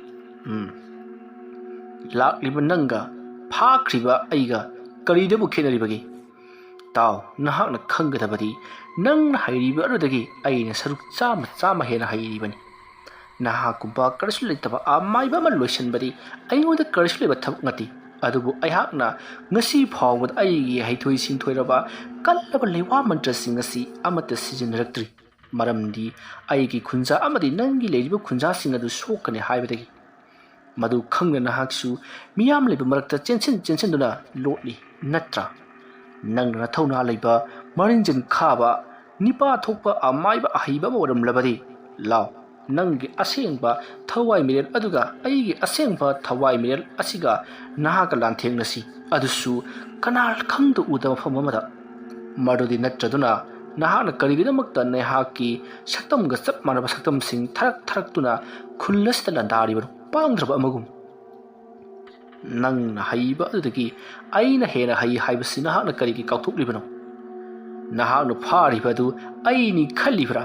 ꯂꯥꯛꯂꯤꯕ ꯅꯪꯒ ꯐꯥꯈ꯭ꯔꯤꯕ ꯑꯩꯒ ꯀꯔꯤꯗꯕꯨ ꯈꯦꯠꯅꯔꯤꯕꯒꯦ ꯇꯥꯎ ꯅꯍꯥꯛꯅ ꯈꯪꯒꯗꯕꯗꯤ ꯅꯪꯅ ꯍꯩꯔꯤꯕ ꯑꯗꯨꯗꯒꯤ ꯑꯩꯅ ꯁꯔꯨꯛ 100 ꯍꯦꯟꯅ ꯍꯩꯔꯤꯕꯅꯤ ꯅꯍꯥꯛꯀꯨꯝꯕ ꯀꯔꯤꯁꯨ ꯂꯩꯇꯕ ꯑꯃꯥꯏꯕ ꯑꯃ ꯂꯣꯏꯁꯤꯟꯕꯗꯤ ꯑꯩꯉꯣꯟꯗ ꯀꯔꯤꯁꯨ ꯂꯩꯕ ꯊꯕꯛ ꯅꯠꯇꯦ ꯑꯗꯨꯕꯨ ꯑꯩꯍꯥꯛꯅ ꯉꯁꯤ ꯐꯥꯎꯕꯗ ꯑꯩꯒꯤ ꯍꯩꯊꯣꯏ ꯁꯤꯡꯊꯣꯏꯔꯕ ꯀꯜꯂꯕ ꯂꯩꯋꯥ ꯃꯟꯇ꯭ꯔꯁꯤꯡ ꯑꯁꯤ ꯑꯃꯠꯇ ꯁꯤꯖꯤꯟꯅꯔꯛꯇ꯭ꯔꯤ ꯃꯔꯝꯗꯤ ꯑꯩꯒꯤ ꯈꯨꯟꯖꯥ ꯑꯃꯗꯤ ꯅꯪꯒꯤ ꯂꯩꯔꯤꯕ ꯈꯨꯟꯖꯥꯁꯤꯡ ꯑꯗꯨ ꯁꯣꯛꯀꯅꯤ ꯍꯥꯏꯕꯗꯒꯤ ꯃꯗꯨ ꯈꯪꯅ ꯅꯍꯥꯛꯁꯨ ꯃꯤꯌꯥꯝ ꯂꯩꯕ ꯃꯔꯛꯇ ꯆꯦꯟꯁꯤꯟꯗꯨꯅ ꯂꯣꯠꯂꯤ ꯅꯠꯇ꯭ꯔꯥ ꯅꯪꯅ ꯅꯊꯧꯅꯥ ꯂꯩꯕ ꯃꯔꯤꯡꯖꯟ ꯈꯥꯕ ꯅꯤꯄꯥ ꯊꯣꯛꯄ ꯑꯃꯥꯏꯕ ꯑꯍꯩꯕ ꯑꯃ ꯑꯣꯏꯔꯝꯂꯕꯗꯤ ꯂꯥꯎ ꯅꯪꯒꯤ ꯑꯁꯦꯡꯕ ꯊꯋꯥꯏ ꯃꯤꯔꯦꯜ ꯑꯗꯨꯒ ꯑꯩꯒꯤ ꯑꯁꯦꯡꯕ ꯊꯋꯥꯏ ꯃꯤꯔꯦꯜ ꯑꯁꯤꯒ ꯅꯍꯥꯛꯀ ꯂꯥꯟꯊꯦꯡꯅꯁꯤ ꯑꯗꯨꯁꯨ ꯀꯅꯥ ꯈꯪꯗ ꯎꯗꯕ ꯃꯐꯝ ꯑꯃꯗ ꯃꯗꯨꯗꯤ ꯅꯠꯇ꯭ꯔꯗꯨꯅ ꯅꯍꯥꯛꯅ ꯀꯔꯤꯒꯤꯗꯃꯛꯇ ꯅꯍꯥꯛꯀꯤ ꯁꯛꯇꯝꯒ ꯆꯞ ꯃꯥꯟꯅꯕ ꯁꯛꯇꯝꯁꯤꯡ ꯊꯥꯔꯛꯇꯨꯅ ꯈꯨꯜ ꯑꯁꯤꯗ ꯂꯥꯟꯗꯥꯔꯤꯕꯅꯣ ꯄꯥꯡꯗ꯭ꯔꯕ ꯑꯃꯒꯨꯝ ꯅꯪꯅ ꯍꯩꯕ ꯑꯗꯨꯗꯒꯤ ꯑꯩꯅ ꯍꯦꯟꯅ ꯍꯩ ꯍꯥꯏꯕꯁꯤ ꯅꯍꯥꯛꯅ ꯀꯔꯤꯒꯤ ꯀꯥꯎꯊꯣꯛꯂꯤꯕꯅꯣ ꯅꯍꯥꯛꯅ ꯐꯥꯔꯤꯕ ꯑꯗꯨ ꯑꯩꯅꯤ ꯈꯜꯂꯤꯕ꯭ꯔꯥ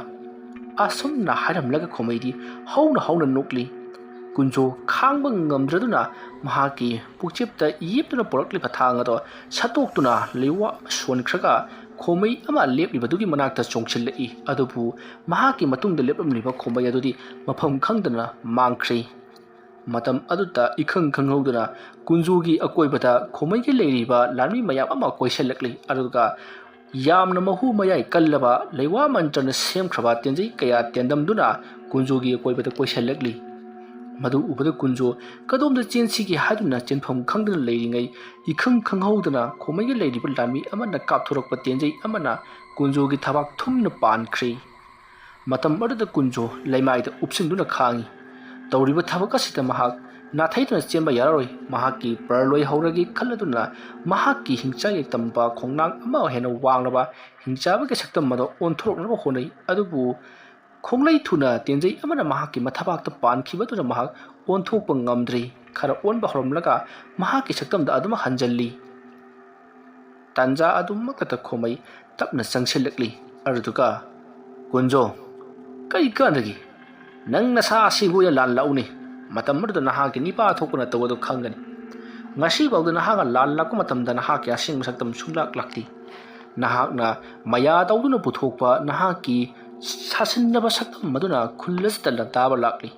ꯑꯁꯨꯝꯅ ꯍꯥꯏꯔꯝꯂꯒ ꯈꯣꯃꯩꯗꯤ ꯍꯧꯅ ꯅꯣꯛꯂꯤ ꯀꯨꯟꯖꯣ ꯈꯥꯡꯕ ꯉꯝꯗ꯭ꯔꯗꯨꯅ ꯃꯍꯥꯛꯀꯤ ꯄꯨꯛꯆꯦꯞꯇ ꯌꯦꯞꯇꯨꯅ ꯄꯣꯔꯛꯂꯤꯕ ꯊꯥꯡ ꯑꯗꯣ ꯁꯠꯇꯣꯛꯇꯨꯅ ꯂꯩꯋꯥ ꯁꯣꯟꯈ꯭ꯔꯒ ꯈꯣꯃꯩ ꯑꯃ ꯂꯦꯞꯂꯤꯕꯗꯨꯒꯤ ꯃꯅꯥꯛꯇ ꯆꯣꯡꯁꯤꯜꯂꯛꯏ ꯑꯗꯨꯕꯨ ꯃꯍꯥꯛꯀꯤ ꯃꯇꯨꯡꯗ ꯂꯦꯞꯂꯝꯂꯤꯕ ꯈꯣꯃꯩ ꯑꯗꯨꯗꯤ ꯃꯐꯝ ꯈꯪꯗꯅ ꯃꯥꯡꯈ꯭ꯔꯦ ꯃꯇꯝ ꯑꯗꯨꯗ ꯏꯈꯪ ꯈꯪꯍꯧꯗꯅ ꯀꯨꯟꯖꯣꯒꯤ ꯑꯀꯣꯏꯕꯗ ꯈꯣꯃꯩꯒꯤ ꯂꯩꯔꯤꯕ ꯂꯥꯟꯃꯤ ꯃꯌꯥꯝ ꯑꯃ ꯀꯣꯏꯁꯤꯜꯂꯛꯂꯤ ꯑꯗꯨꯒ ꯌꯥꯝꯅ ꯃꯍꯨ ꯃꯌꯥꯏ ꯀꯜꯂꯕ ꯂꯩꯋꯥ ꯃꯟꯇ꯭ꯔꯅ ꯁꯦꯝꯈ꯭ꯔꯕ ꯇꯦꯟꯖꯩ ꯀꯌꯥ ꯇꯦꯟꯗꯝꯗꯨꯅ ꯀꯨꯟꯖꯣꯒꯤ ꯑꯀꯣꯏꯕꯗ ꯀꯣꯏꯁꯤꯜꯂꯛꯂꯤ ꯃꯗꯨ ꯎꯕꯗ ꯀꯨꯟꯖꯣ ꯀꯗꯣꯝꯗ ꯆꯦꯟꯁꯤꯒꯦ ꯍꯥꯏꯗꯨꯅ ꯆꯦꯟꯐꯝ ꯈꯪꯗꯅ ꯂꯩꯔꯤꯉꯩ ꯏꯈꯪ ꯈꯪꯍꯧꯗꯅ ꯈꯣꯃꯩꯒꯤ ꯂꯩꯔꯤꯕ ꯂꯥꯟꯃꯤ ꯑꯃꯅ ꯀꯥꯞꯊꯣꯔꯛꯄ ꯇꯦꯟꯖꯩ ꯑꯃꯅ ꯀꯨꯟꯖꯣꯒꯤ ꯊꯕꯥꯛ ꯊꯨꯝꯅ ꯄꯥꯟꯈ꯭ꯔꯦ ꯃꯇꯝ ꯑꯗꯨꯗ ꯀꯨꯟꯖꯣ ꯂꯩꯃꯥꯏꯗ ꯎꯞꯁꯤꯟꯗꯨꯅ ꯈꯥꯡꯉꯤ ꯇꯧꯔꯤꯕ ꯊꯕꯛ ꯑꯁꯤꯗ ꯃꯍꯥꯛ ꯅꯥꯊꯩꯗꯨꯅ ꯆꯦꯟꯕ ꯌꯥꯔꯔꯣꯏ ꯃꯍꯥꯛꯀꯤ ꯄ꯭ꯔꯂꯣꯏ ꯍꯧꯔꯒꯦ ꯈꯜꯂꯗꯨꯅ ꯃꯍꯥꯛꯀꯤ ꯍꯤꯡꯆꯥꯏ ꯇꯝꯕ ꯈꯣꯡꯅꯥꯡ ꯑꯃ ꯍꯦꯟꯅ ꯋꯥꯡꯂꯕ ꯍꯤꯡꯆꯥꯕꯒꯤ ꯁꯛꯇꯝ ꯑꯗꯨ ꯑꯣꯟꯊꯣꯔꯛꯅꯕ ꯍꯣꯠꯅꯩ ꯑꯗꯨꯕꯨ ꯈꯣꯡꯂꯩ ꯊꯨꯅ ꯇꯦꯟꯖꯩ ꯑꯃꯅ ꯃꯍꯥꯛꯀꯤ ꯃꯊꯕꯥꯛꯇ ꯄꯥꯟꯈꯤꯕꯗꯨꯅ ꯃꯍꯥꯛ ꯑꯣꯟꯊꯣꯛꯄ ꯉꯝꯗ꯭ꯔꯤ ꯈꯔ ꯑꯣꯟꯕ ꯍꯧꯔꯝꯂꯒ ꯃꯍꯥꯛꯀꯤ ꯁꯛꯇꯝꯗ ꯑꯗꯨꯝ ꯍꯟꯖꯜꯂꯤ ꯇꯥꯟꯖꯥ ꯑꯗꯨꯃꯛꯇꯗ ꯈꯣꯃꯩ ꯇꯞꯅ ꯆꯪꯁꯤꯜꯂꯛꯂꯤ ꯑꯗꯨꯒ ꯀꯨꯟꯖꯣ ꯀꯔꯤ ꯀꯥꯟꯗꯒꯤ ꯅꯪ ꯅꯁꯥ ꯑꯁꯤꯕꯨ ꯂꯥꯟ ꯂꯥꯛꯎꯅꯤ ꯃꯇꯝ ꯑꯗꯨꯗ ꯅꯍꯥꯛꯀꯤ ꯅꯤꯄꯥ ꯊꯣꯛꯄꯅ ꯇꯧꯕꯗꯨ ꯈꯪꯒꯅꯤ ꯉꯁꯤꯐꯥꯎꯗ ꯅꯍꯥꯛꯅ ꯂꯥꯟ ꯂꯥꯛꯄ ꯃꯇꯝꯗ ꯅꯍꯥꯛꯀꯤ ꯑꯁꯦꯡꯕ ꯁꯛꯇꯝ ꯁꯨꯡꯂꯥꯛ ꯂꯥꯛꯇꯦ ꯅꯍꯥꯛꯅ ꯃꯌꯥ ꯇꯧꯗꯨꯅ ꯄꯨꯊꯣꯛꯄ ꯅꯍꯥꯛꯀꯤ ꯁꯥꯁꯤꯟꯅꯕ ꯁꯛꯇꯝ ꯑꯗꯨꯅ ꯈꯨꯜ ꯑꯁꯤꯗ ꯂꯥꯟꯇꯥꯕ ꯂꯥꯛꯂꯤ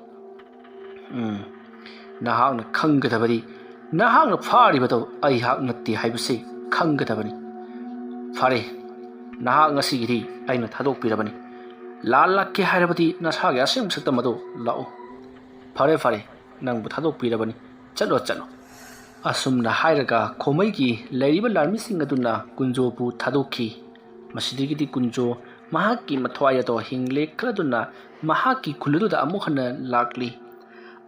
ꯅꯍꯥꯛꯅ ꯈꯪꯒꯗꯕꯗꯤ ꯅꯍꯥꯛꯅ ꯐꯥꯔꯤꯕꯗꯣ ꯑꯩꯍꯥꯛ ꯅꯠꯇꯦ ꯍꯥꯏꯕꯁꯤ ꯈꯪꯒꯗꯕꯅꯤ ꯐꯔꯦ ꯅꯍꯥꯛ ꯉꯁꯤꯒꯤꯗꯤ ꯑꯩꯅ ꯊꯥꯗꯣꯛꯄꯤꯔꯕꯅꯤ ꯂꯥꯟ ꯂꯥꯛꯀꯦ ꯍꯥꯏꯔꯕꯗꯤ ꯅꯁꯥꯒꯤ ꯑꯁꯦꯡꯕ ꯁꯛꯇꯝ ꯑꯗꯨ ꯂꯥꯛꯎ ꯐꯔꯦ ꯅꯪꯕꯨ ꯊꯥꯗꯣꯛꯄꯤꯔꯕꯅꯤ ꯆꯠꯂꯣ ꯑꯁꯨꯝꯅ ꯍꯥꯏꯔꯒ ꯈꯣꯃꯩꯒꯤ ꯂꯩꯔꯤꯕ ꯂꯥꯟꯃꯤꯁꯤꯡ ꯑꯗꯨꯅ ꯀꯨꯟꯖꯣꯕꯨ ꯊꯥꯗꯣꯛꯈꯤ ꯃꯁꯤꯗꯒꯤꯗꯤ ꯀꯨꯟꯖꯣ ꯃꯍꯥꯛꯀꯤ ꯃꯊ꯭ꯋꯥꯏ ꯑꯗꯣ ꯍꯤꯡꯂꯦꯛꯈ꯭ꯔꯗꯨꯅ ꯃꯍꯥꯛꯀꯤ ꯈꯨꯜ ꯑꯗꯨꯗ ꯑꯃꯨꯛ ꯍꯟꯅ ꯂꯥꯛꯂꯤ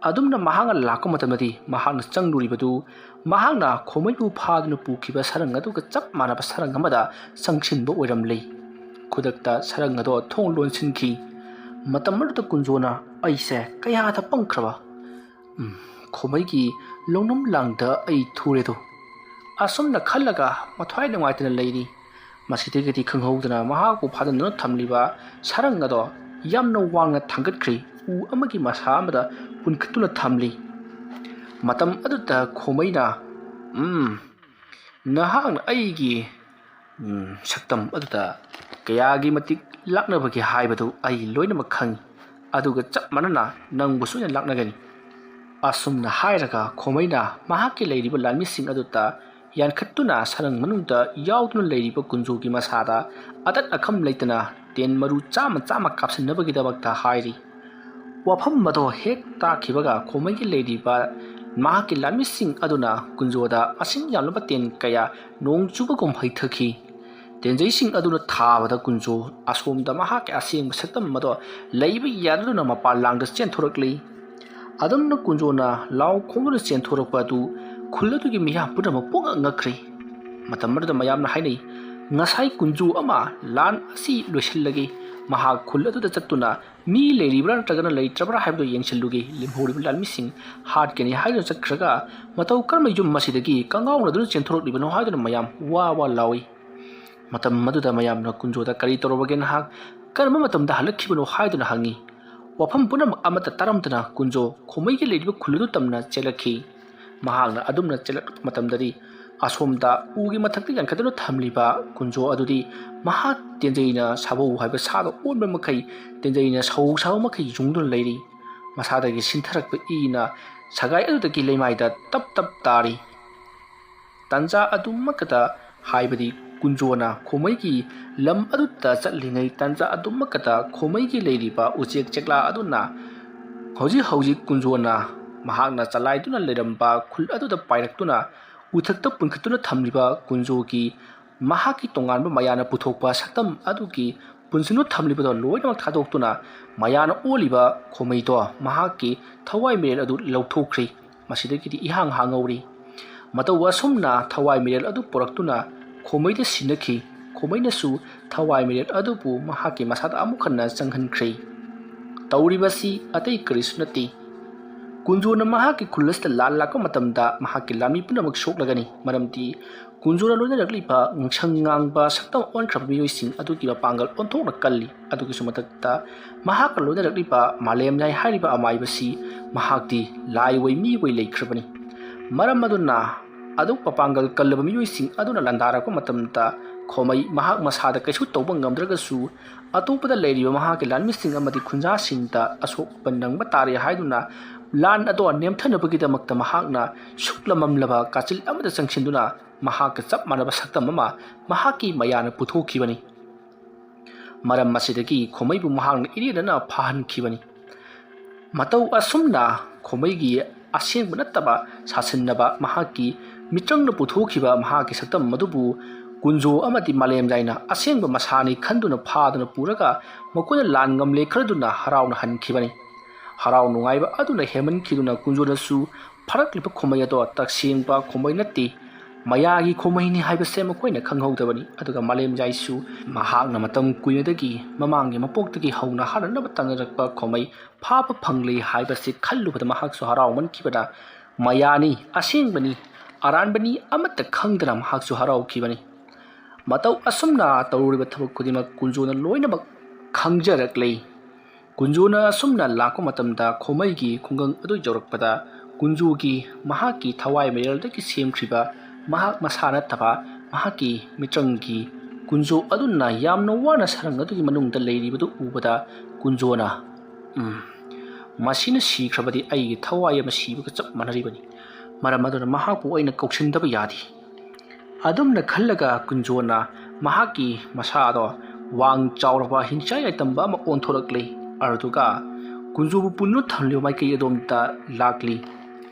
ꯑꯗꯨꯝꯅ ꯃꯍꯥꯛꯅ ꯂꯥꯛꯄ ꯃꯇꯝꯗꯗꯤ ꯃꯍꯥꯛꯅ ꯆꯪꯂꯨꯔꯤꯕꯗꯨ ꯃꯍꯥꯛꯅ ꯈꯣꯃꯩꯕꯨ ꯐꯥꯗꯨꯅ ꯄꯨꯈꯤꯕ ꯁꯔꯪ ꯑꯗꯨꯒ ꯆꯞ ꯃꯥꯟꯅꯕ ꯁꯔꯪ ꯑꯃꯗ ꯆꯪꯁꯤꯟꯕ ꯑꯣꯏꯔꯝꯂꯤ ꯈꯨꯗꯛꯇ ꯁꯔꯪ ꯑꯗꯣ ꯊꯣꯡ ꯂꯣꯟꯁꯤꯟꯈꯤ ꯃꯇꯝ ꯑꯗꯨꯗ ꯀꯨꯟꯖꯣꯅ ꯑꯩꯁꯦ ꯀꯌꯥꯗ ꯄꯪꯈ꯭ꯔꯕ ꯈꯣꯃꯩꯒꯤ ꯂꯧꯅꯝ ꯂꯥꯡꯗ ꯑꯩ ꯊꯨꯔꯦꯗꯣ ꯑꯁꯨꯝꯅ ꯈꯜꯂꯒ ꯃꯊ꯭ꯋꯥꯏ ꯅꯨꯡꯉꯥꯏꯇꯅ ꯂꯩꯔꯤ ꯃꯁꯤꯗꯒꯤꯗꯤ ꯈꯪꯍꯧꯗꯅ ꯃꯍꯥꯛꯄꯨ ꯐꯥꯗꯨꯅ ꯊꯝꯂꯤꯕ ꯁꯔꯪ ꯑꯗꯣ ꯌꯥꯝꯅ ꯋꯥꯡꯅ ꯊꯥꯡꯒꯠꯈ꯭ꯔꯤ ꯎ ꯑꯃꯒꯤ ꯃꯁꯥ ꯑꯃꯗ ꯄꯨꯟꯈꯠꯇꯨꯅ ꯊꯝꯂꯤ ꯃꯇꯝ ꯑꯗꯨꯗ ꯈꯣꯃꯩꯅ ꯅꯍꯥꯛꯅ ꯑꯩꯒꯤ ꯁꯛꯇꯝ ꯑꯗꯨꯗ ꯀꯌꯥꯒꯤ ꯃꯇꯤꯛ ꯂꯥꯛꯅꯕꯒꯦ ꯍꯥꯏꯕꯗꯨ ꯑꯩ ꯂꯣꯏꯅꯃꯛ ꯈꯪꯏ ꯑꯗꯨꯒ ꯆꯞ ꯃꯥꯟꯅꯅ ꯅꯪꯕꯨꯁꯨ ꯑꯩꯅ ꯂꯥꯛꯅꯒꯅꯤ ꯑꯁꯨꯝꯅ ꯍꯥꯏꯔꯒ ꯈꯣꯃꯩꯅ ꯃꯍꯥꯛꯀꯤ ꯂꯩꯔꯤꯕ ꯂꯥꯟꯃꯤꯁꯤꯡ ꯑꯗꯨꯗ ꯌꯥꯟꯈꯠꯇꯨꯅ ꯁꯔꯪ ꯃꯅꯨꯡꯗ ꯌꯥꯎꯗꯨꯅ ꯂꯩꯔꯤꯕ ꯀꯨꯟꯖꯣꯒꯤ ꯃꯁꯥꯗ ꯑꯇꯠ ꯑꯈꯝ ꯂꯩꯇꯅ ꯇꯦꯟ ꯃꯔꯨ ꯆꯥꯝꯃ ꯀꯥꯞꯁꯤꯟꯅꯕꯒꯤꯗꯃꯛꯇ ꯍꯥꯏꯔꯤ ꯋꯥꯐꯝ ꯑꯗꯣ ꯍꯦꯛ ꯇꯥꯈꯤꯕꯒ ꯈꯣꯃꯩꯒꯤ ꯂꯩꯔꯤꯕ ꯃꯍꯥꯛꯀꯤ ꯂꯥꯟꯃꯤꯁꯤꯡ ꯑꯗꯨꯅ ꯀꯨꯟꯖꯣꯗ ꯃꯁꯤꯡ ꯌꯥꯝꯂꯕ ꯇꯦꯟ ꯀꯌꯥ ꯅꯣꯡ ꯆꯨꯕꯒꯨꯝ ꯍꯩꯊꯈꯤ ꯇꯦꯟꯖꯩꯁꯤꯡ ꯑꯗꯨꯅ ꯊꯥꯕꯗ ꯀꯨꯟꯖꯣ ꯑꯁꯣꯝꯗ ꯃꯍꯥꯛꯀꯤ ꯑꯁꯦꯡꯕ ꯁꯛꯇꯝ ꯑꯗꯣ ꯂꯩꯕ ꯌꯥꯗꯗꯨꯅ ꯃꯄꯥꯟ ꯂꯥꯡꯗ ꯆꯦꯟꯊꯣꯔꯛꯂꯤ ꯑꯗꯨꯝꯅ ꯀꯨꯟꯖꯣꯅ ꯂꯥꯎ ꯈꯣꯡꯗꯨꯅ ꯆꯦꯟꯊꯣꯔꯛꯄ ꯑꯗꯨ ꯈꯨꯜ ꯑꯗꯨꯒꯤ ꯃꯤꯌꯥꯝ ꯄꯨꯝꯅꯃꯛ ꯄꯨꯡꯉꯛ ꯉꯛꯈ꯭ꯔꯤ ꯃꯇꯝ ꯑꯗꯨꯗ ꯃꯌꯥꯝꯅ ꯍꯥꯏꯅꯩ ꯉꯁꯥꯏ ꯀꯨꯟꯖꯣ ꯑꯃ ꯂꯥꯟ ꯑꯁꯤ ꯂꯣꯏꯁꯤꯜꯂꯒꯦ ꯃꯍꯥꯛ ꯈꯨꯜ ꯑꯗꯨꯗ ꯆꯠꯇꯨꯅ ꯃꯤ ꯂꯩꯔꯤꯕ꯭ꯔꯥ ꯅꯠꯇ꯭ꯔꯒꯅ ꯂꯩꯇ꯭ꯔꯕ꯭ꯔꯥ ꯍꯥꯏꯕꯗꯨ ꯌꯦꯡꯁꯤꯜꯂꯨꯒꯦ ꯂꯦꯝꯍꯧꯔꯤꯕ ꯂꯥꯟꯃꯤꯁꯤꯡ ꯍꯥꯠꯀꯅꯤ ꯍꯥꯏꯗꯨꯅ ꯆꯠꯈ꯭ꯔꯒ ꯃꯇꯧ ꯀꯔꯝꯕ ꯌꯨꯝ ꯑꯁꯤꯗꯒꯤ ꯀꯪꯒꯥꯎꯅꯗꯨꯅ ꯆꯦꯟꯊꯣꯔꯛꯂꯤꯕꯅꯣ ꯍꯥꯏꯗꯨꯅ ꯃꯌꯥꯝ ꯋꯥ ꯂꯥꯎꯏ ꯃꯇꯝ ꯑꯗꯨꯗ ꯃꯌꯥꯝꯅ ꯀꯨꯟꯖꯣꯗ ꯀꯔꯤ ꯇꯧꯔꯕꯒꯦ ꯅꯍꯥꯛ ꯀꯔꯝꯕ ꯃꯇꯝꯗ ꯍꯜꯂꯛꯈꯤꯕꯅꯣ ꯍꯥꯏꯗꯨꯅ ꯍꯪꯉꯤ ꯋꯥꯐꯝ ꯄꯨꯝꯅꯃꯛ ꯑꯃꯠꯇ ꯇꯥꯔꯝꯗꯅ ꯀꯨꯟꯖꯣ ꯈꯣꯃꯩꯒꯤ ꯂꯩꯔꯤꯕ ꯈꯨꯜ ꯑꯗꯨ ꯇꯝꯅ ꯆꯦꯜꯂꯛꯈꯤ ꯃꯍꯥꯛꯅ ꯑꯗꯨꯝꯅ ꯆꯦꯜꯂꯛꯄ ꯃꯇꯝꯗꯗꯤ ꯑꯁꯣꯝꯗ ꯎꯒꯤ ꯃꯊꯛꯇ ꯌꯥꯟꯈꯠꯇꯨꯅ ꯊꯝꯂꯤꯕ ꯀꯨꯟꯖꯣ ꯑꯗꯨꯗꯤ ꯃꯍꯥꯛ ꯇꯦꯟꯖꯩꯅ ꯁꯥꯕꯧ ꯍꯥꯏꯕ ꯁꯥꯗ ꯑꯣꯟꯕ ꯃꯈꯩ ꯇꯦꯟꯖꯩꯅ ꯁꯥꯕ ꯃꯈꯩ ꯌꯨꯡꯗꯨꯅ ꯂꯩꯔꯤ ꯃꯁꯥꯗꯒꯤ ꯁꯤꯟꯊꯔꯛꯄ ꯏꯅ ꯁꯒꯥꯏ ꯑꯗꯨꯗꯒꯤ ꯂꯩꯃꯥꯏꯗ ꯇꯞ ꯇꯞ ꯇꯥꯔꯤ꯫ ꯇꯥꯟꯖꯥ ꯑꯗꯨꯃꯛꯇꯗ ꯍꯥꯏꯕꯗꯤ ꯀꯨꯟꯖꯣꯅ ꯈꯣꯃꯩꯒꯤ ꯂꯝ ꯑꯗꯨꯗ ꯆꯠꯂꯤꯉꯩ ꯇꯥꯟꯖꯥ ꯑꯗꯨꯃꯛꯇꯗ ꯈꯣꯃꯩꯒꯤ ꯂꯩꯔꯤꯕ ꯎꯆꯦꯛ ꯆꯦꯛꯂꯥ ꯑꯗꯨꯅ ꯍꯧꯖꯤꯛ ꯀꯨꯟꯖꯣꯅ ꯃꯍꯥꯛꯅ ꯆꯂꯥꯏꯗꯨꯅ ꯂꯩꯔꯝꯕ ꯈꯨꯜ ꯑꯗꯨꯗ ꯄꯥꯏꯔꯛꯇꯨꯅ ꯎꯊꯛꯇ ꯄꯨꯟꯈꯠꯇꯨꯅ ꯊꯝꯂꯤꯕ ꯀꯨꯟꯖꯣꯒꯤ ꯃꯍꯥꯛꯀꯤ ꯇꯣꯉꯥꯟꯕ ꯃꯌꯥꯅ ꯄꯨꯊꯣꯛꯄ ꯁꯛꯇꯝ ꯑꯗꯨꯒꯤ ꯄꯨꯟꯁꯤꯟꯗꯨꯅ ꯊꯝꯂꯤꯕꯗꯣ ꯂꯣꯏꯅꯃꯛ ꯊꯥꯗꯣꯛꯇꯨꯅ ꯃꯌꯥꯅ ꯑꯣꯜꯂꯤꯕ ꯈꯣꯃꯩꯗꯣ ꯃꯍꯥꯛꯀꯤ ꯊꯋꯥꯏ ꯃꯤꯔꯦꯜ ꯑꯗꯨ ꯂꯧꯊꯣꯛꯈ꯭ꯔꯤ꯫ ꯃꯁꯤꯗꯒꯤꯗꯤ ꯏꯍꯥꯡ ꯍꯥꯡꯍꯧꯔꯤ꯫ ꯃꯇꯧ ꯑꯁꯨꯝꯅ ꯊꯋꯥꯏ ꯃꯤꯔꯦꯜ ꯑꯗꯨ ꯄꯨꯔꯛꯇꯨꯅ ꯈꯣꯃꯩꯗ ꯁꯤꯟꯅꯈꯤ꯫ ꯈꯣꯃꯩꯅꯁꯨ ꯊꯋꯥꯏ ꯃꯤꯔꯦꯜ ꯑꯗꯨꯕꯨ ꯃꯍꯥꯛꯀꯤ ꯃꯁꯥꯗ ꯑꯃꯨꯛ ꯍꯟꯅ ꯆꯪꯍꯟꯈ꯭ꯔꯤ꯫ ꯇꯧꯔꯤꯕꯁꯤ ꯑꯇꯩ ꯀꯔꯤꯁꯨ ꯅꯠꯇꯦ, ꯀꯨꯟꯖꯣꯅ ꯃꯍꯥꯛꯀꯤ ꯈꯨꯜ ꯑꯁꯤꯗ ꯂꯥꯟ ꯂꯥꯛꯄ ꯃꯇꯝꯗ ꯃꯍꯥꯛꯀꯤ ꯂꯥꯟꯃꯤ ꯄꯨꯝꯅꯃꯛ ꯁꯣꯛꯂꯒꯅꯤ꯫ ꯃꯔꯝꯗꯤ ꯀꯨꯟꯖꯣꯅ ꯂꯣꯏꯅꯔꯛꯂꯤꯕ ꯉꯪꯁꯪ ꯉꯥꯡꯕ ꯁꯛꯇꯝ ꯑꯣꯟꯈ꯭ꯔꯕ ꯃꯤꯑꯣꯏꯁꯤꯡ ꯑꯗꯨꯒꯤ ꯃꯄꯥꯡꯒꯜ ꯑꯣꯟꯊꯣꯛꯅ ꯀꯜꯂꯤ꯫ ꯑꯗꯨꯒꯤꯁꯨ ꯃꯊꯛꯇ ꯃꯍꯥꯛꯀ ꯂꯣꯏꯅꯔꯛꯂꯤꯕ ꯃꯥꯂꯦꯝꯌꯥꯏ ꯍꯥꯏꯔꯤꯕ ꯑꯃꯥꯏꯕꯁꯤ ꯃꯍꯥꯛꯇꯤ ꯂꯥꯏ ꯑꯣꯏ ꯃꯤ ꯑꯣꯏ ꯂꯩꯈ꯭ꯔꯕꯅꯤ꯫ ꯃꯔꯝ ꯑꯗꯨꯅ ꯑꯗꯨꯛ ꯃꯄꯥꯡꯒꯜ ꯀꯜꯂꯕ ꯃꯤꯑꯣꯏꯁꯤꯡ ꯑꯗꯨꯅ ꯂꯥꯟꯗꯥꯔꯛꯄ ꯃꯇꯝꯗ ꯈꯣꯃꯩ ꯃꯍꯥꯛ ꯃꯁꯥꯗ ꯀꯩꯁꯨ ꯇꯧꯕ ꯉꯝꯗ꯭ꯔꯒꯁꯨ ꯑꯇꯣꯞꯄꯗ ꯂꯩꯔꯤꯕ ꯃꯍꯥꯛꯀꯤ ꯂꯥꯟꯃꯤꯁꯤꯡ ꯑꯃꯗꯤ ꯈꯨꯟꯖꯥꯁꯤꯡꯗ ꯑꯁꯣꯛꯄ ꯅꯪꯕ ꯇꯥꯔꯦ ꯍꯥꯏꯗꯨꯅ ꯂꯥꯟ ꯑꯗꯣ ꯅꯦꯝꯊꯅꯕꯒꯤꯗꯃꯛꯇ ꯃꯍꯥꯛꯅ ꯁꯨꯛꯂ ꯃꯝꯂꯕ ꯀꯥꯆꯤꯜ ꯑꯃꯗ ꯆꯪꯁꯤꯟꯗꯨꯅ ꯃꯍꯥꯛꯀ ꯆꯞ ꯃꯥꯟꯅꯕ ꯁꯛꯇꯝ ꯑꯃ ꯃꯍꯥꯛꯀꯤ ꯃꯌꯥꯅ ꯄꯨꯊꯣꯛꯈꯤꯕꯅꯤ꯫ ꯃꯔꯝ ꯑꯁꯤꯗꯒꯤ ꯈꯣꯃꯩꯕꯨ ꯃꯍꯥꯛꯅ ꯏꯔꯦꯗꯅ ꯐꯥꯍꯟꯈꯤꯕꯅꯤ꯫ ꯃꯇꯧ ꯑꯁꯨꯝꯅ ꯈꯣꯃꯩꯒꯤ ꯑꯁꯦꯡꯕ ꯅꯠꯇꯕ ꯁꯥꯁꯤꯟꯅꯕ ꯃꯍꯥꯛꯀꯤ ꯃꯤꯇ꯭ꯔꯪꯅ ꯄꯨꯊꯣꯛꯈꯤꯕ ꯃꯍꯥꯛꯀꯤ ꯁꯛꯇꯝ ꯑꯗꯨꯕꯨ ꯀꯨꯟꯖꯣ ꯑꯃꯗꯤ ꯃꯥꯂꯦꯝꯌꯥꯏꯅ ꯑꯁꯦꯡꯕ ꯃꯁꯥꯅꯤ ꯈꯟꯗꯨꯅ ꯐꯥꯗꯨꯅ ꯄꯨꯔꯒ ꯃꯈꯣꯏꯅ ꯂꯥꯟ ꯉꯝꯂꯦ ꯈꯔꯗꯨꯅ ꯍꯔꯥꯎꯅ ꯍꯟꯈꯤꯕꯅꯤ꯫ ꯍꯔꯥꯎ ꯅꯨꯡꯉꯥꯏꯕ ꯑꯗꯨꯅ ꯍꯦꯟꯃꯟꯈꯤꯗꯨꯅ ꯀꯨꯟꯖꯣꯅꯁꯨ ꯐꯔꯛꯂꯤꯕ ꯈꯣꯃꯩ ꯑꯗꯣ ꯇꯁꯦꯡꯕ ꯈꯣꯃꯩ ꯅꯠꯇꯦ, ꯃꯌꯥꯒꯤ ꯈꯣꯃꯩꯅꯤ ꯍꯥꯏꯕꯁꯦ ꯃꯈꯣꯏꯅ ꯈꯪꯍꯧꯗꯕꯅꯤ꯫ ꯑꯗꯨꯒ ꯃꯥꯂꯦꯝꯌꯥꯏꯁꯨ ꯃꯍꯥꯛꯅ ꯃꯇꯝ ꯀꯨꯏꯅꯗꯒꯤ ꯃꯃꯥꯡꯒꯤ ꯃꯄꯣꯛꯇꯒꯤ ꯍꯧꯅ ꯍꯥꯠꯅꯅꯕ ꯇꯥꯟꯅꯔꯛꯄ ꯈꯣꯃꯩ ꯐꯥꯕ ꯐꯪꯂꯦ ꯍꯥꯏꯕꯁꯤ ꯈꯜꯂꯨꯕꯗ ꯃꯍꯥꯛꯁꯨ ꯍꯔꯥꯎꯃꯟꯈꯤꯕꯅ ꯃꯌꯥꯅꯤ, ꯑꯁꯦꯡꯕꯅꯤ, ꯑꯔꯥꯟꯕꯅꯤ ꯑꯃꯠꯇ ꯈꯪꯗꯅ ꯃꯍꯥꯛꯁꯨ ꯍꯔꯥꯎꯈꯤꯕꯅꯤ꯫ ꯃꯇꯧ ꯑꯁꯨꯝꯅ ꯇꯧꯔꯤꯕ ꯊꯕꯛ ꯈꯨꯗꯤꯡꯃꯛ ꯀꯨꯟꯖꯣꯅ ꯂꯣꯏꯅꯃꯛ ꯈꯪꯖꯔꯛꯂꯦ꯫ ꯀꯨꯟꯖꯣꯅ ꯑꯁꯨꯝꯅ ꯂꯥꯛꯄ ꯃꯇꯝꯗ ꯈꯣꯃꯩꯒꯤ ꯈꯨꯡꯒꯪ ꯑꯗꯨ ꯌꯧꯔꯛꯄꯗ ꯀꯨꯟꯖꯣꯒꯤ ꯃꯍꯥꯛꯀꯤ ꯊꯋꯥꯏ ꯃꯤꯔꯦꯜꯗꯒꯤ ꯁꯦꯝꯈ꯭ꯔꯤꯕ ꯃꯍꯥꯛ ꯃꯁꯥ ꯅꯠꯇꯕ ꯃꯍꯥꯛꯀꯤ ꯃꯤꯇ꯭ꯔꯪꯒꯤ ꯀꯨꯟꯖꯣ ꯑꯗꯨꯅ ꯌꯥꯝꯅ ꯋꯥꯅ ꯁꯔꯪ ꯑꯗꯨꯒꯤ ꯃꯅꯨꯡꯗ ꯂꯩꯔꯤꯕꯗꯨ ꯎꯕꯗ ꯀꯨꯟꯖꯣꯅ ꯃꯁꯤꯅ ꯁꯤꯈ꯭ꯔꯕꯗꯤ ꯑꯩꯒꯤ ꯊꯋꯥꯏ ꯑꯃ ꯁꯤꯕꯒ ꯆꯞ ꯃꯥꯟꯅꯔꯤꯕꯅꯤ꯫ ꯃꯔꯝ ꯑꯗꯨꯅ ꯃꯍꯥꯛꯄꯨ ꯑꯩꯅ ꯀꯧꯁꯤꯟꯗꯕ ꯌꯥꯗꯦ꯫ ꯑꯗꯨꯝꯅ ꯈꯜꯂꯒ ꯀꯨꯟꯖꯣꯅ ꯃꯍꯥꯛꯀꯤ ꯃꯁꯥꯗꯣ ꯋꯥꯡ ꯆꯥꯎꯔꯕ ꯍꯤꯡꯆꯥꯏ ꯌꯥꯏꯇꯝꯕ ꯑꯃ ꯑꯣꯟꯊꯣꯔꯛꯂꯦ꯫ ꯑꯗꯨꯒ ꯀꯨꯟꯖꯣꯕꯨ ꯄꯨꯟꯗꯨꯅ ꯊꯝꯂꯤꯕ ꯃꯥꯏꯀꯩ ꯑꯗꯣꯝꯗ ꯂꯥꯛꯂꯤ꯫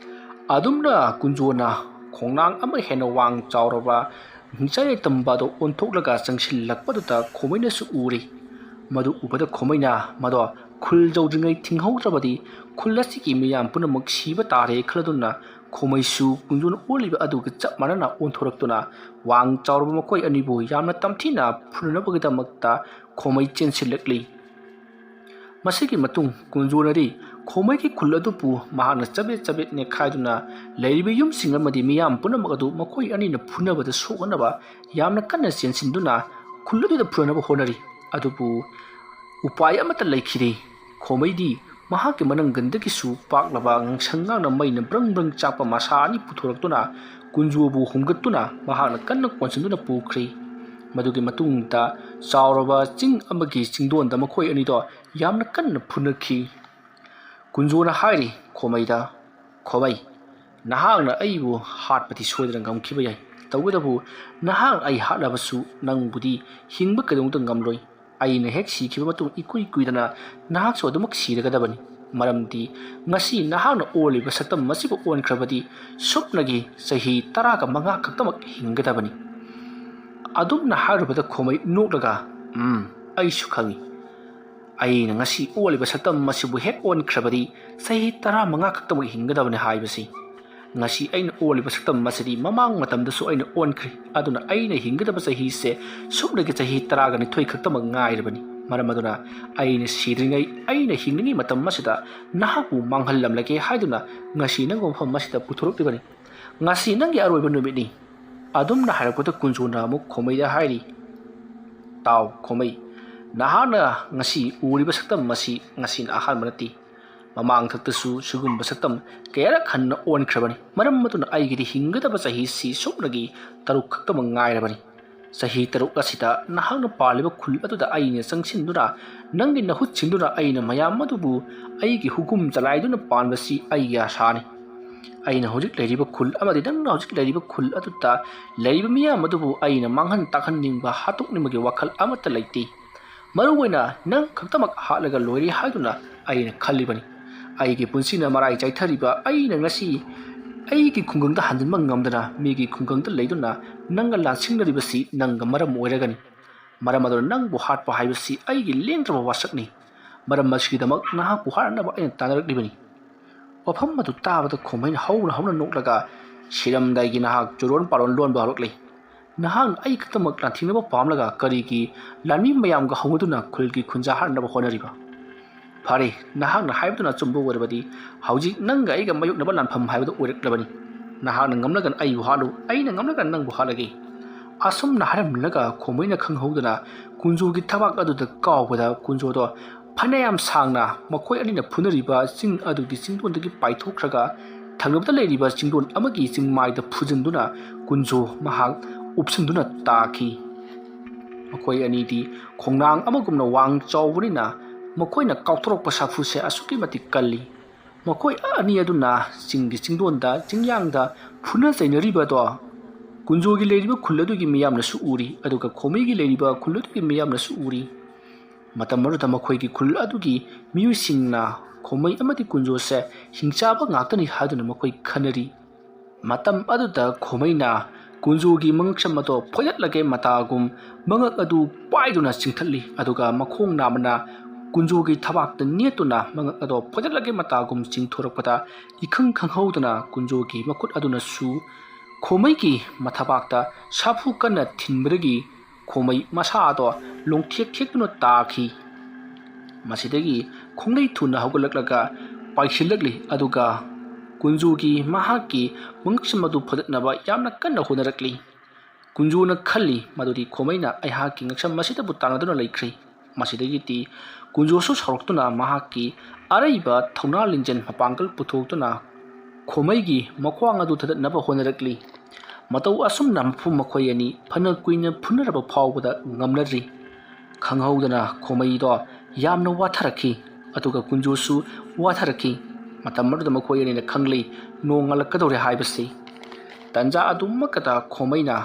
ꯑꯗꯨꯝꯅ ꯀꯨꯟꯖꯣꯅ ꯈꯣꯡꯅꯥꯡ ꯑꯃ ꯍꯦꯟꯅ ꯋꯥꯡ ꯆꯥꯎꯔꯕ ꯍꯤꯡꯆꯥꯏ ꯌꯥꯏꯇꯝꯕ ꯑꯗꯣ ꯑꯣꯟꯊꯣꯛꯂꯒ ꯆꯪꯁꯤꯜꯂꯛꯄꯗꯨꯗ ꯈꯣꯃꯩꯅꯁꯨ ꯎꯔꯤ꯫ ꯃꯗꯨ ꯎꯕꯗ ꯈꯣꯃꯩꯅ ꯃꯗꯣ ꯈꯨꯜ ꯌꯧꯗ꯭ꯔꯤꯉꯩ ꯊꯤꯡꯍꯧꯗ꯭ꯔꯕꯗꯤ ꯈꯨꯜ ꯑꯁꯤꯒꯤ ꯃꯤꯌꯥꯝ ꯄꯨꯝꯅꯃꯛ ꯁꯤꯕ ꯇꯥꯔꯦ ꯈꯜꯂꯗꯨꯅ ꯈꯣꯃꯩꯁꯨ ꯀꯨꯟꯖꯣꯅ ꯑꯣꯜꯂꯤꯕ ꯑꯗꯨꯒ ꯆꯞ ꯃꯥꯟꯅꯅ ꯑꯣꯟꯊꯣꯔꯛꯇꯨꯅ ꯋꯥꯡ ꯆꯥꯎꯔꯕ ꯃꯈꯣꯏ ꯑꯅꯤꯕꯨ ꯌꯥꯝꯅ ꯇꯝꯊꯤꯅ ꯐꯨꯅꯅꯕꯒꯤꯗꯃꯛꯇ ꯈꯣꯃꯩ ꯆꯦꯟꯁꯤꯜꯂꯛꯂꯤ꯫ ꯃꯁꯤꯒꯤ ꯃꯇꯨꯡ ꯀꯨꯟꯖꯣꯅꯗꯤ ꯈꯣꯃꯩꯒꯤ ꯈꯨꯜ ꯑꯗꯨꯕꯨ ꯃꯍꯥꯛꯅ ꯆꯕꯦꯠ ꯆꯕꯦꯠ ꯅꯦꯠꯈꯥꯏꯗꯨꯅ ꯂꯩꯔꯤꯕ ꯌꯨꯝꯁꯤꯡ ꯑꯃꯗꯤ ꯃꯤꯌꯥꯝ ꯄꯨꯝꯅꯃꯛ ꯑꯗꯨ ꯃꯈꯣꯏ ꯑꯅꯤꯅ ꯐꯨꯅꯕꯗ ꯁꯣꯛꯅꯅꯕ ꯌꯥꯝꯅ ꯀꯟꯅ ꯆꯦꯟꯁꯤꯟꯗꯨꯅ ꯈꯨꯜ ꯑꯗꯨꯗ ꯐꯨꯅꯅꯕ ꯍꯣꯠꯅꯔꯤ꯫ ꯑꯗꯨꯕꯨ ꯎꯄꯥꯏ ꯑꯃꯠꯇ ꯂꯩꯈꯤꯗꯦ꯫ ꯈꯣꯃꯩꯗꯤ ꯃꯍꯥꯛꯀꯤ ꯃꯅꯪꯒꯟꯗꯒꯤꯁꯨ ꯄꯥꯛꯂꯕ ꯉꯪꯁꯪ ꯉꯥꯡꯅ ꯃꯩꯅ ꯕ꯭ꯔꯪ ꯕ꯭ꯔꯪ ꯆꯥꯛꯄ ꯃꯁꯥ ꯑꯅꯤ ꯄꯨꯊꯣꯔꯛꯇꯨꯅ ꯀꯨꯟꯖꯣꯕꯨ ꯍꯨꯝꯒꯠꯇꯨꯅ ꯃꯍꯥꯛꯅ ꯀꯟꯅ ꯀꯣꯟꯁꯤꯟꯗꯨꯅ ꯄꯨꯈ꯭ꯔꯤ꯫ ꯃꯗꯨꯒꯤ ꯃꯇꯨꯡꯗ ꯆꯥꯎꯔꯕ ꯆꯤꯡ ꯑꯃꯒꯤ ꯆꯤꯡꯗꯣꯟꯗ ꯃꯈꯣꯏ ꯑꯅꯤꯗꯣ ꯌꯥꯝꯅ ꯀꯟꯅ ꯐꯨꯅꯈꯤ꯫ ꯀꯨꯟꯖꯣꯅ ꯍꯥꯏꯔꯤ ꯈꯣꯃꯩꯗ, ꯈꯣꯃꯩ, ꯅꯍꯥꯛꯅ ꯑꯩꯕꯨ ꯍꯥꯠꯄꯗꯤ ꯁꯣꯏꯗꯅ ꯉꯝꯈꯤꯕ ꯌꯥꯏ, ꯇꯧꯕꯇꯕꯨ ꯅꯍꯥꯛꯅ ꯑꯩ ꯍꯥꯠꯂꯕꯁꯨ ꯅꯪꯕꯨꯗꯤ ꯍꯤꯡꯕ ꯀꯩꯗꯧꯅꯨꯡꯗ ꯉꯝꯂꯣꯏ꯫ ꯑꯩꯅ ꯍꯦꯛ ꯁꯤꯈꯤꯕ ꯃꯇꯨꯡ ꯏꯀꯨꯏ ꯀꯨꯏꯗꯅ ꯅꯍꯥꯛꯁꯨ ꯑꯗꯨꯃꯛ ꯁꯤꯔꯒꯗꯕꯅꯤ꯫ ꯃꯔꯝꯗꯤ ꯉꯁꯤ ꯅꯍꯥꯛꯅ ꯑꯣꯜꯂꯤꯕ ꯁꯛꯇꯝ ꯑꯁꯤꯕꯨ ꯑꯣꯟꯈ꯭ꯔꯕꯗꯤ ꯁꯨꯞꯅꯒꯤ ꯆꯍꯤ 15 ꯈꯛꯇꯃꯛ ꯍꯤꯡꯒꯗꯕꯅꯤ꯫ ꯑꯗꯨꯝꯅ ꯍꯥꯏꯔꯨꯕꯗ ꯈꯣꯃꯩ ꯅꯣꯛꯂꯒ ꯑꯩꯁꯨ ꯈꯪꯏ, ꯑꯩꯅ ꯉꯁꯤ ꯑꯣꯜꯂꯤꯕ ꯁꯛꯇꯝ ꯑꯁꯤꯕꯨ ꯍꯦꯛ ꯑꯣꯟꯈ꯭ꯔꯕꯗꯤ ꯆꯍꯤ 15 ꯈꯛꯇꯃꯛ ꯍꯤꯡꯒꯗꯕꯅꯤ ꯍꯥꯏꯕꯁꯤ꯫ ꯉꯁꯤ ꯑꯩꯅ ꯑꯣꯜꯂꯤꯕ ꯁꯛꯇꯝ ꯑꯁꯤꯗꯤ ꯃꯃꯥꯡ ꯃꯇꯝꯗꯁꯨ ꯑꯩꯅ ꯑꯣꯟꯈ꯭ꯔꯤ꯫ ꯑꯗꯨꯅ ꯑꯩꯅ ꯍꯤꯡꯒꯗꯕ ꯆꯍꯤꯁꯦ ꯁꯨꯞꯅꯒꯤ ꯆꯍꯤ 12 ꯈꯛꯇꯃꯛ ꯉꯥꯏꯔꯕꯅꯤ꯫ ꯃꯔꯝ ꯑꯗꯨꯅ ꯑꯩꯅ ꯁꯤꯗ꯭ꯔꯤꯉꯩ ꯑꯩꯅ ꯍꯤꯡꯂꯤꯉꯩ ꯃꯇꯝ ꯑꯁꯤꯗ ꯅꯍꯥꯛꯄꯨ ꯃꯥꯡꯍꯜꯂꯝꯂꯒꯦ ꯍꯥꯏꯗꯨꯅ ꯉꯁꯤ ꯅꯪꯕꯨ ꯃꯐꯝ ꯑꯁꯤꯗ ꯄꯨꯊꯣꯔꯛꯂꯤꯕꯅꯤ꯫ ꯉꯁꯤ ꯅꯪꯒꯤ ꯑꯔꯣꯏꯕ ꯅꯨꯃꯤꯠꯅꯤ꯫ ꯑꯗꯨꯝꯅ ꯍꯥꯏꯔꯛꯄꯗ ꯀꯨꯟꯖꯣꯅ ꯑꯃꯨꯛ ꯈꯣꯃꯩꯗ ꯍꯥꯏꯔꯤ, ꯇꯥꯎ ꯈꯣꯃꯩ, ꯅꯍꯥꯛꯅ ꯉꯁꯤ ꯎꯔꯤꯕ ꯁꯛꯇꯝ ꯑꯁꯤ ꯉꯁꯤꯅ ꯑꯍꯥꯟꯕ ꯅꯠꯇꯦ꯫ ꯃꯃꯥꯡꯊꯛꯇꯁꯨ ꯁꯤꯒꯨꯝꯕ ꯁꯛꯇꯝ ꯀꯌꯥꯔꯛ ꯍꯟꯅ ꯑꯣꯟꯈ꯭ꯔꯕꯅꯤ꯫ ꯃꯔꯝ ꯑꯗꯨꯅ ꯑꯩꯒꯤꯗꯤ ꯍꯤꯡꯒꯗꯕ ꯆꯍꯤꯁꯤ ꯁꯨꯞꯅꯒꯤ 6 ꯈꯛꯇꯃꯛ ꯉꯥꯏꯔꯕꯅꯤ꯫ Sahi taruk asida nahangna paliba khul aduda aina changsinuna nangi nahut chinduna aina mayam adubu aigi hukum chalaiduna panbasi aiya sani aina hojik leiriba khul amadi nangna hojik leiriba khul aduta leiriba miyam adubu aina manghan takhan ningba hatuk nimagi wakhal amata leiti maruwaina nang khaktamak halaga loiri haiduna aina khallibani aigi punsina marai chaithariba aina ngasi aigi khungangda hanjinba ngamdana migi khungangda leiduna nanga lansinglaribasi nanga maram oiragani maram aduna nangbu hatpa haibasi aigi lengtraba wasakni maram masigidamak nahakbu harnaba aina tanaraklibani wafam adu tabada khomaina hauna noklaga siramdaigi nahak churon paron lon barokli nahang ai khatamak lanthinaba pamlaga karigi lanmi mayamga hawduna khulgi khunja harnaba honariba Pari, nahang na haibduna chumbu warabadi haujik nanga aiga mayuknaba lanpham haibdu uriklabani nahang na ngamlagan ai buhalu ai na ngamlagan nang buhalagi asum na haramlaga khomaina khanghauduna kunjugi thabak aduda kawbada kunjodo phanayam sangna makoi anina phunariba sing adugi singdondagi paithokraga thangnabda leiriba singdon amagi singmaida phujinduna kunjo mahak upsinduna taki makoi anidi khongnang amagumna wang chawbunina makoina kautorok pasafuse asuki mati kalli makoi ani aduna singgi singdonda jingyangda phuna zainariba do kunjogi leiriba khulladugi miyamna su uri aduga khomigi leiriba khulladugi miyamna su uri matamaruda makoigi khulladugi miyusingna khomai amati kunjose hingchaba ngaktani haduna makoi khanari matam aduda khomaina kunjogi mangksamato phoyatlage matagum mangak adu paiduna chingthalli aduga makhong namana kunjogi thabakta netuna mangak ado phojatlage matagum chingthorakpada ikhang khanghauduna kunjogi makut aduna su khomaigi mathabakta sapu kana thinbragi khomai masa ado longthek thekuna takhi masidagi khonglei thuna hawgalaklaga paishilagli aduga kunjogi mahaki mangsamadu phodatnaba yamna kanna honarakli kunjuna khalli madudi khomaina aihaki ngaksam masida butangaduna laikhri masidagi ti kunjosu saroktuna mahaki araiba thona linjen mapangkal puthotuna khomaigi makhwang adu thatnaba honarakli matau asumna maphu makhoi ani phana kuina phunaraba phawbada ngamnari khanghaudana khomai do yamna watharakhi aduga kunjosu watharakhi matamadu makhoi ani khanglei nongalakadore haibasi tanja adumakata khomaina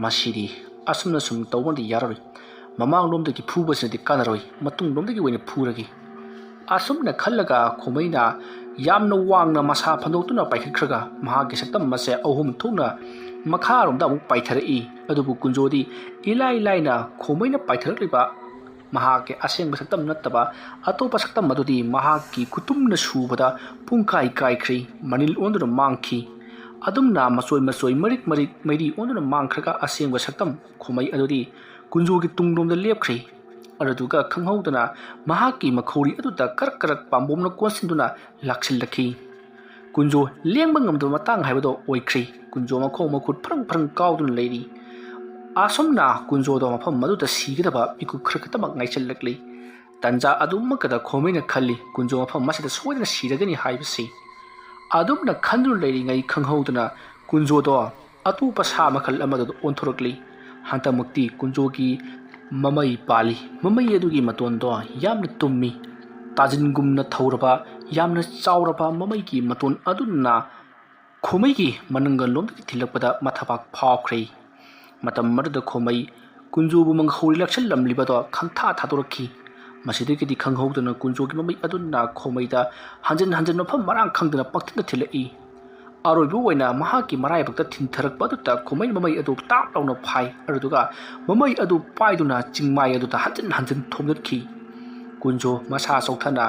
masidi asumna sum tawandi yarari mamang lomdagi phubasidi kanaroi matung lomdagi wena phuragi asumna khallaga khomaina yamna wangna masa phandotuna paikhakraga mahagi saktam mase ahum thuna makharomda amuk paitharai adubu kunjodi ilai laina khomaina paitharakliba mahagi aseng saktam nattaba atopa saktam madudi mahagi kutumna subada pungkai kaikri manil onduna mangki adumna masoi marik mairi onduna mangkhraga aseng saktam khomai adudi kunjogi tungdomda lepkhri araduga khanghaudana mahaki makhori aduda karak pambomna konsinduna laksilakhi kunjo lengba ngamdu matang haibado oikhri kunjo makho makhut phrang kaudun leiri asomna kunjo do mafam maduda sigidaba iku khrakatamak ngaichalakli tanja adumakada khomeina khalli kunjo mafam masida soidana siragani haibasi adumna khandru leiri ngai khanghaudana kunjo do atupa sa makhal amadu onthorokli hantamukti kunjogi mamai pali mamai adugi matondo yamna tummi tajingumna thauraba yamna chauraba mamai ki maton adunna khomai ki manangal lomdagi thilakpada mathabak phawkhri matam marda khomai kunjobu manghori lakshal lamlibado khangtha thadorakhi masidagi di khanghaudana kunjogi mamai adunna khomai da hanjan mafam marang khangdana pakthina thilai aroibu waina mahaki marai bakta thintarak paduta khomai mamai adu tap launa phai aruduga mamai adu paiduna chingmai adu ta hanjan thomnakhi kunjo masa sauthana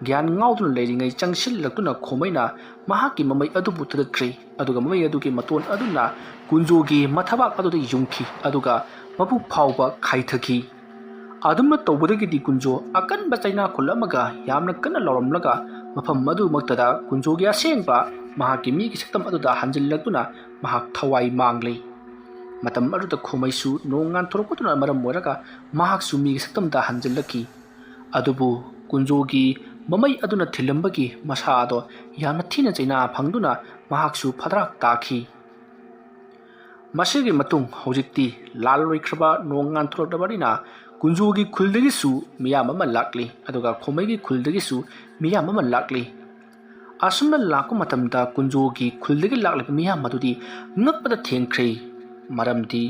gyan ngaudun leiringai changsil laktuna khomaina mahaki mamai adu butadakri aduga mamai adu ki maton aduna kunjogi mathabak adu da yungki aduga mabu phawba khaithaki adumna tawbadagi di kunjo akan bachaina khulamaga yamna kana loramlaga mafam madu maktada kunjogi asengba mahaki mi ki saktam aduda hanjillakuna mahak thawai manglei matam aduda khomaisu nongan thoroputuna maram moraga mahak su mi ki saktam da hanjillaki adubu kunjogi mamai aduna thilambagi masa ado yamna thina chaina phangduna mahak su phadrak takhi ꯃꯁꯤꯒꯤ ꯃꯇꯨꯡ ꯍꯧꯖꯤꯛꯇꯤ ꯂꯥꯜ ꯑꯣꯏꯈ꯭ꯔꯕ ꯅꯣꯡ ꯉꯥꯟꯊꯣꯔꯛꯂꯕꯅꯤꯅ ꯀꯨꯟꯖꯣꯒꯤ ꯈꯨꯜꯗꯒꯤꯁꯨ ꯃꯤꯌꯥꯝ ꯑꯃ ꯂꯥꯛꯂꯤ ꯑꯗꯨꯒ ꯈꯣꯃꯩꯒꯤ ꯈꯨꯜꯗꯒꯤꯁꯨ ꯃꯤꯌꯥꯝ ꯑꯃ ꯂꯥꯛꯂꯤ ꯑꯁꯨꯝꯅ ꯂꯥꯛꯄ ꯃꯇꯝꯗ ꯀꯨꯟꯖꯣꯒꯤ ꯈꯨꯜꯗꯒꯤ ꯂꯥꯛꯂꯤꯕ ꯃꯤꯌꯥꯝ ꯑꯗꯨꯗꯤ ꯉꯛꯄꯗ ꯊꯦꯡꯈ꯭ꯔꯦ ꯃꯔꯝꯗꯤ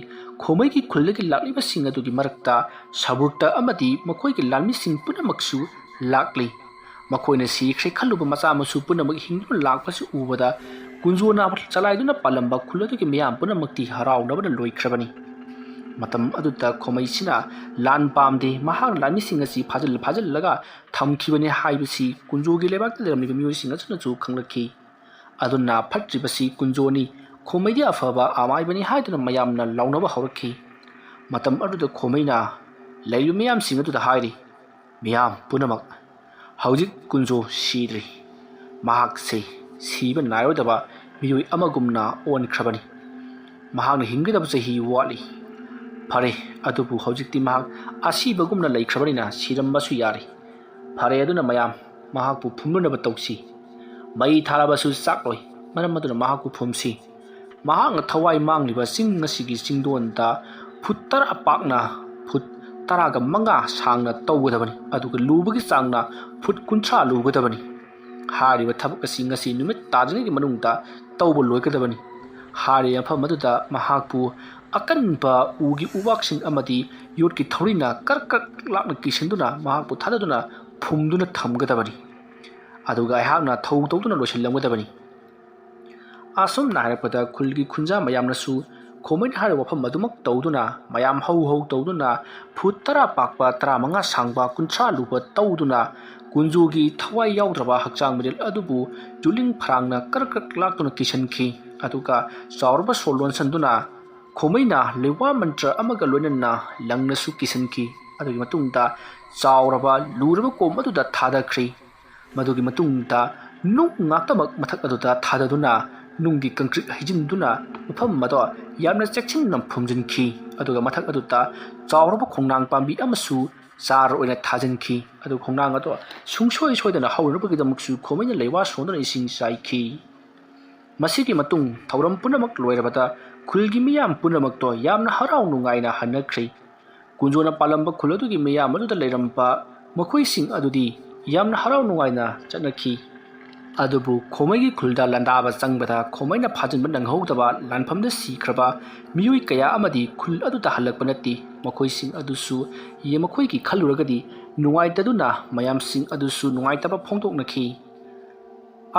ꯈꯣꯃꯩꯒꯤ ꯈꯨꯜꯗꯒꯤ ꯂꯥꯛꯂꯤꯕꯁꯤꯡ ꯑꯗꯨꯒꯤ ꯃꯔꯛꯇ ꯁꯥꯕꯨꯔꯇ ꯑꯃꯗꯤ ꯃꯈꯣꯏꯒꯤ ꯂꯥꯟꯃꯤꯁꯤꯡ ꯄꯨꯝꯅꯃꯛꯁꯨ ꯂꯥꯛꯂꯤ ꯃꯈꯣꯏꯅ ꯁꯤꯈ꯭ꯔꯦ ꯈꯜꯂꯨꯕ ꯃꯆꯥ ꯃꯁꯨ ꯄꯨꯝꯅꯃꯛ ꯍꯤꯡꯗꯨꯅ ꯂꯥꯛꯄꯁꯤ ꯎꯕꯗ ꯀꯨꯟꯖꯣꯅ ꯆꯂꯥꯏꯗꯨꯅ ꯄꯥꯜꯂꯝꯕ ꯈꯨꯜ ꯑꯗꯨꯒꯤ ꯃꯤꯌꯥꯝ ꯄꯨꯝꯅꯃꯛꯇꯤ ꯍꯔꯥꯎꯅꯕꯅ ꯂꯣꯏꯈ꯭ꯔꯕꯅꯤ ꯃꯇꯝ ꯑꯗꯨꯗ ꯈꯣꯃꯩꯁꯤꯅ ꯂꯥꯟ ꯄꯥꯝꯗꯦ ꯃꯍꯥꯛꯅ ꯂꯥꯟꯃꯤꯁꯤꯡ ꯑꯁꯤ ꯐꯥꯖꯤꯜꯂꯒ ꯊꯝꯈꯤꯕꯅꯤ ꯍꯥꯏꯕꯁꯤ ꯀꯨꯟꯖꯣꯒꯤ ꯂꯩꯕꯥꯛꯇ ꯂꯩꯔꯝꯂꯤꯕ ꯃꯤꯑꯣꯏꯁꯤꯡ ꯑꯗꯨꯅꯁꯨ ꯈꯪꯂꯛꯈꯤ ꯑꯗꯨꯅ ꯐꯠꯇ꯭ꯔꯤꯕꯁꯤ ꯀꯨꯟꯖꯣꯅꯤ ꯈꯣꯃꯩꯗꯤ ꯑꯐꯕ ꯑꯃꯥꯏꯕꯅꯤ ꯍꯥꯏꯗꯨꯅ ꯃꯌꯥꯝꯅ ꯂꯥꯎꯅꯕ ꯍꯧꯔꯛꯈꯤ ꯃꯇꯝ ꯑꯗꯨꯗ ꯈꯣꯃꯩꯅ ꯂꯩꯔꯤꯕ ꯃꯤꯌꯥꯝꯁꯤꯡ ꯑꯗꯨꯗ ꯍꯥꯏꯔꯤ ꯃꯤꯌꯥꯝ ꯄꯨꯝꯅꯃꯛ ꯍꯧꯖꯤꯛ ꯀꯨꯟꯖꯣ ꯁꯤꯗ꯭ꯔꯤ ꯃꯍꯥꯛꯁꯦ ꯁꯤꯕ ꯅꯥꯏꯔꯣꯏꯗꯕ ꯃꯤꯑꯣꯏ ꯑꯃꯒꯨꯝꯅ ꯑꯣꯟꯈ꯭ꯔꯕꯅꯤ ꯃꯍꯥꯛꯅ ꯍꯤꯡꯒꯗꯕ ꯆꯍꯤ ꯋꯥꯠꯂꯤ ꯐꯔꯦ ꯑꯗꯨꯕꯨ ꯍꯧꯖꯤꯛꯇꯤ ꯃꯍꯥꯛ ꯑꯁꯤꯕꯒꯨꯝꯅ ꯂꯩꯈ꯭ꯔꯕꯅꯤꯅ ꯁꯤꯔꯝꯕꯁꯨ ꯌꯥꯔꯤ ꯐꯔꯦ ꯑꯗꯨꯅ ꯃꯌꯥꯝ ꯃꯍꯥꯛꯄꯨ ꯐꯨꯝꯅꯅꯕ ꯇꯧꯁꯤ ꯃꯩ ꯊꯥꯔꯕꯁꯨ ꯆꯥꯛꯂꯣꯏ ꯃꯔꯝ ꯑꯗꯨꯅ ꯃꯍꯥꯛꯄꯨ ꯐꯨꯝꯁꯤ ꯃꯍꯥꯛꯅ ꯊꯋꯥꯏ ꯃꯥꯡꯂꯤꯕ ꯆꯤꯡ ꯑꯁꯤꯒꯤ ꯆꯤꯡꯗꯣꯟꯗ ꯐꯨꯠ 10 ꯄꯥꯛꯅ ꯐꯨꯠ 15 ꯁꯥꯡꯅ ꯇꯧꯒꯗꯕꯅꯤ ꯑꯗꯨꯒ ꯂꯨꯕꯒꯤ ꯆꯥꯡꯅ ꯐꯨꯠ 30 ꯂꯨꯒꯗꯕꯅꯤ ꯍꯥꯏꯔꯤꯕ ꯊꯕꯛ ꯑꯁꯤ ꯉꯁꯤ ꯅꯨꯃꯤꯠ ꯇꯥꯗ꯭ꯔꯤꯉꯩꯒꯤ ꯃꯅꯨꯡꯗ ꯇꯧꯕ ꯂꯣꯏꯒꯗꯕꯅꯤ ꯍꯥꯏꯔꯤꯕ ꯃꯐꯝ ꯑꯗꯨꯗ ꯃꯍꯥꯛꯄꯨ ꯑꯀꯟꯕ ꯎꯒꯤ ꯎꯕꯥꯛꯁꯤꯡ ꯑꯃꯗꯤ ꯌꯣꯠꯀꯤ ꯊꯧꯔꯤꯅ ꯀꯔꯛ ꯂꯥꯞꯅ ꯀꯤꯁꯤꯟꯗꯨꯅ ꯃꯍꯥꯛꯄꯨ ꯊꯥꯗꯗꯨꯅ ꯐꯨꯝꯗꯨꯅ ꯊꯝꯒꯗꯕꯅꯤ ꯑꯗꯨꯒ ꯑꯩꯍꯥꯛꯅ ꯊꯧ ꯇꯧꯗꯨꯅ ꯂꯣꯏꯁꯤꯜꯂꯝꯒꯗꯕꯅꯤ ꯑꯁꯨꯝꯅ ꯍꯥꯏꯔꯛꯄꯗ ꯈꯨꯜꯒꯤ ꯈꯨꯟꯖꯥ ꯃꯌꯥꯝꯅꯁꯨ ꯈꯣꯃꯩꯅ ꯍꯥꯏꯔꯤꯕ ꯋꯥꯐꯝ ꯑꯗꯨꯃꯛ ꯇꯧꯗꯨꯅ ꯃꯌꯥꯝ ꯍꯧ ꯇꯧꯗꯨꯅ ꯐꯨꯠ 10 ꯄꯥꯛꯄ 15 ꯁꯥꯡꯕ 30 ꯂꯨꯕ ꯇꯧꯗꯨꯅ ꯀꯨꯟꯖꯣꯒꯤ ꯊꯋꯥꯏ ꯌꯥꯎꯗ꯭ꯔꯕ ꯍꯛꯆꯥꯡ ꯃꯔꯦꯜ ꯑꯗꯨꯕꯨ ꯌꯨꯂꯤꯡ ꯐꯔꯥꯡꯅ ꯀꯔꯛ ꯂꯥꯛꯇꯨꯅ ꯀꯤꯁꯟꯈꯤ ꯑꯗꯨꯒ ꯆꯥꯎꯔꯕ ꯁꯣꯔ ꯂꯣꯟꯁꯟꯗꯨꯅ ꯈꯣꯃꯩꯅ ꯂꯩꯋꯥ ꯃꯟꯇ꯭ꯔ ꯑꯃꯒ ꯂꯣꯏꯅꯅ ꯂꯪꯅꯁꯨ ꯀꯤꯁꯟꯈꯤ ꯑꯗꯨꯒꯤ ꯃꯇꯨꯡꯗ ꯆꯥꯎꯔꯕ ꯂꯨꯔꯕ ꯀꯣꯝ ꯑꯗꯨꯗ ꯊꯥꯗꯈ꯭ꯔꯤ ꯃꯗꯨꯒꯤ ꯃꯇꯨꯡꯗ ꯅꯨꯡ ꯉꯥꯛꯇꯃꯛ ꯃꯊꯛ ꯑꯗꯨꯗ ꯊꯥꯗꯗꯨꯅ ꯅꯨꯡꯒꯤ ꯀꯪꯀ꯭ꯔꯤꯠ ꯍꯩꯖꯤꯟꯗꯨꯅ ꯃꯐꯝ ꯑꯗꯣ ꯌꯥꯝꯅ ꯆꯦꯛꯁꯤꯟꯅ ꯐꯨꯝꯖꯤꯟꯈꯤ ꯑꯗꯨꯒ ꯃꯊꯛ ꯑꯗꯨꯗ ꯆꯥꯎꯔꯕ ꯈꯣꯡꯅꯥꯡ ꯄꯥꯝꯕꯤ ꯑꯃꯁꯨ ꯆꯥꯔ ꯑꯣꯏꯅ ꯊꯥꯖꯤꯟꯈꯤ ꯑꯗꯨꯒ ꯈꯣꯡꯅꯥꯡ ꯑꯗꯣ ꯁꯨꯡꯁꯣꯏ ꯁꯣꯏꯗꯅ ꯍꯧꯅꯕꯒꯤꯗꯃꯛꯁꯨ ꯈꯣꯃꯩꯅ ꯂꯩꯋꯥ ꯁꯣꯟꯗꯨꯅ ꯏꯁꯤꯡ ꯆꯥꯏꯈꯤ ꯃꯁꯤꯒꯤ ꯃꯇꯨꯡ ꯊꯧꯔꯝ ꯄꯨꯝꯅꯃꯛ ꯂꯣꯏꯔꯕꯗ ꯈꯨꯜꯒꯤ ꯃꯤꯌꯥꯝ ꯄꯨꯝꯅꯃꯛꯇꯣ ꯌꯥꯝꯅ ꯍꯔꯥꯎ ꯅꯨꯡꯉꯥꯏꯅ ꯍꯟꯅꯈ꯭ꯔꯤ ꯀꯨꯟꯖꯣꯅ ꯄꯥꯜꯂꯝꯕ ꯈꯨꯜ ꯑꯗꯨꯒꯤ ꯃꯤꯌꯥꯝ ꯑꯗꯨꯗ ꯂꯩꯔꯝꯕ ꯃꯈꯣꯏꯁꯤꯡ ꯑꯗꯨꯗꯤ ꯌꯥꯝꯅ ꯍꯔꯥꯎ ꯅꯨꯡꯉꯥꯏꯅ ꯆꯠꯅꯈꯤ ꯑꯗꯨꯕꯨ ꯈꯣꯃꯩꯒꯤ ꯈꯨꯜꯗ ꯂꯥꯟꯗꯥꯕ ꯆꯪꯕꯗ ꯈꯣꯃꯩꯅ ꯐꯥꯖꯤꯟꯕ ꯅꯪꯍꯧꯗꯕ ꯂꯥꯟꯐꯝꯗ ꯁꯤꯈ꯭ꯔꯕ ꯃꯤꯑꯣꯏ ꯀꯌꯥ ꯑꯃꯗꯤ ꯈꯨꯜ ꯑꯗꯨꯗ ꯍꯜꯂꯛꯄ ꯅꯠꯇꯦ ꯃꯈꯣꯏꯁꯤꯡ ꯑꯗꯨꯁꯨ ꯃꯈꯣꯏꯒꯤ ꯈꯜꯂꯨꯔꯒꯗꯤ ꯅꯨꯡꯉꯥꯏꯇꯗꯨꯅ ꯃꯌꯥꯝꯁꯤꯡ ꯑꯗꯨꯁꯨ ꯅꯨꯡꯉꯥꯏꯇꯕ ꯐꯣꯡꯗꯣꯛꯅꯈꯤ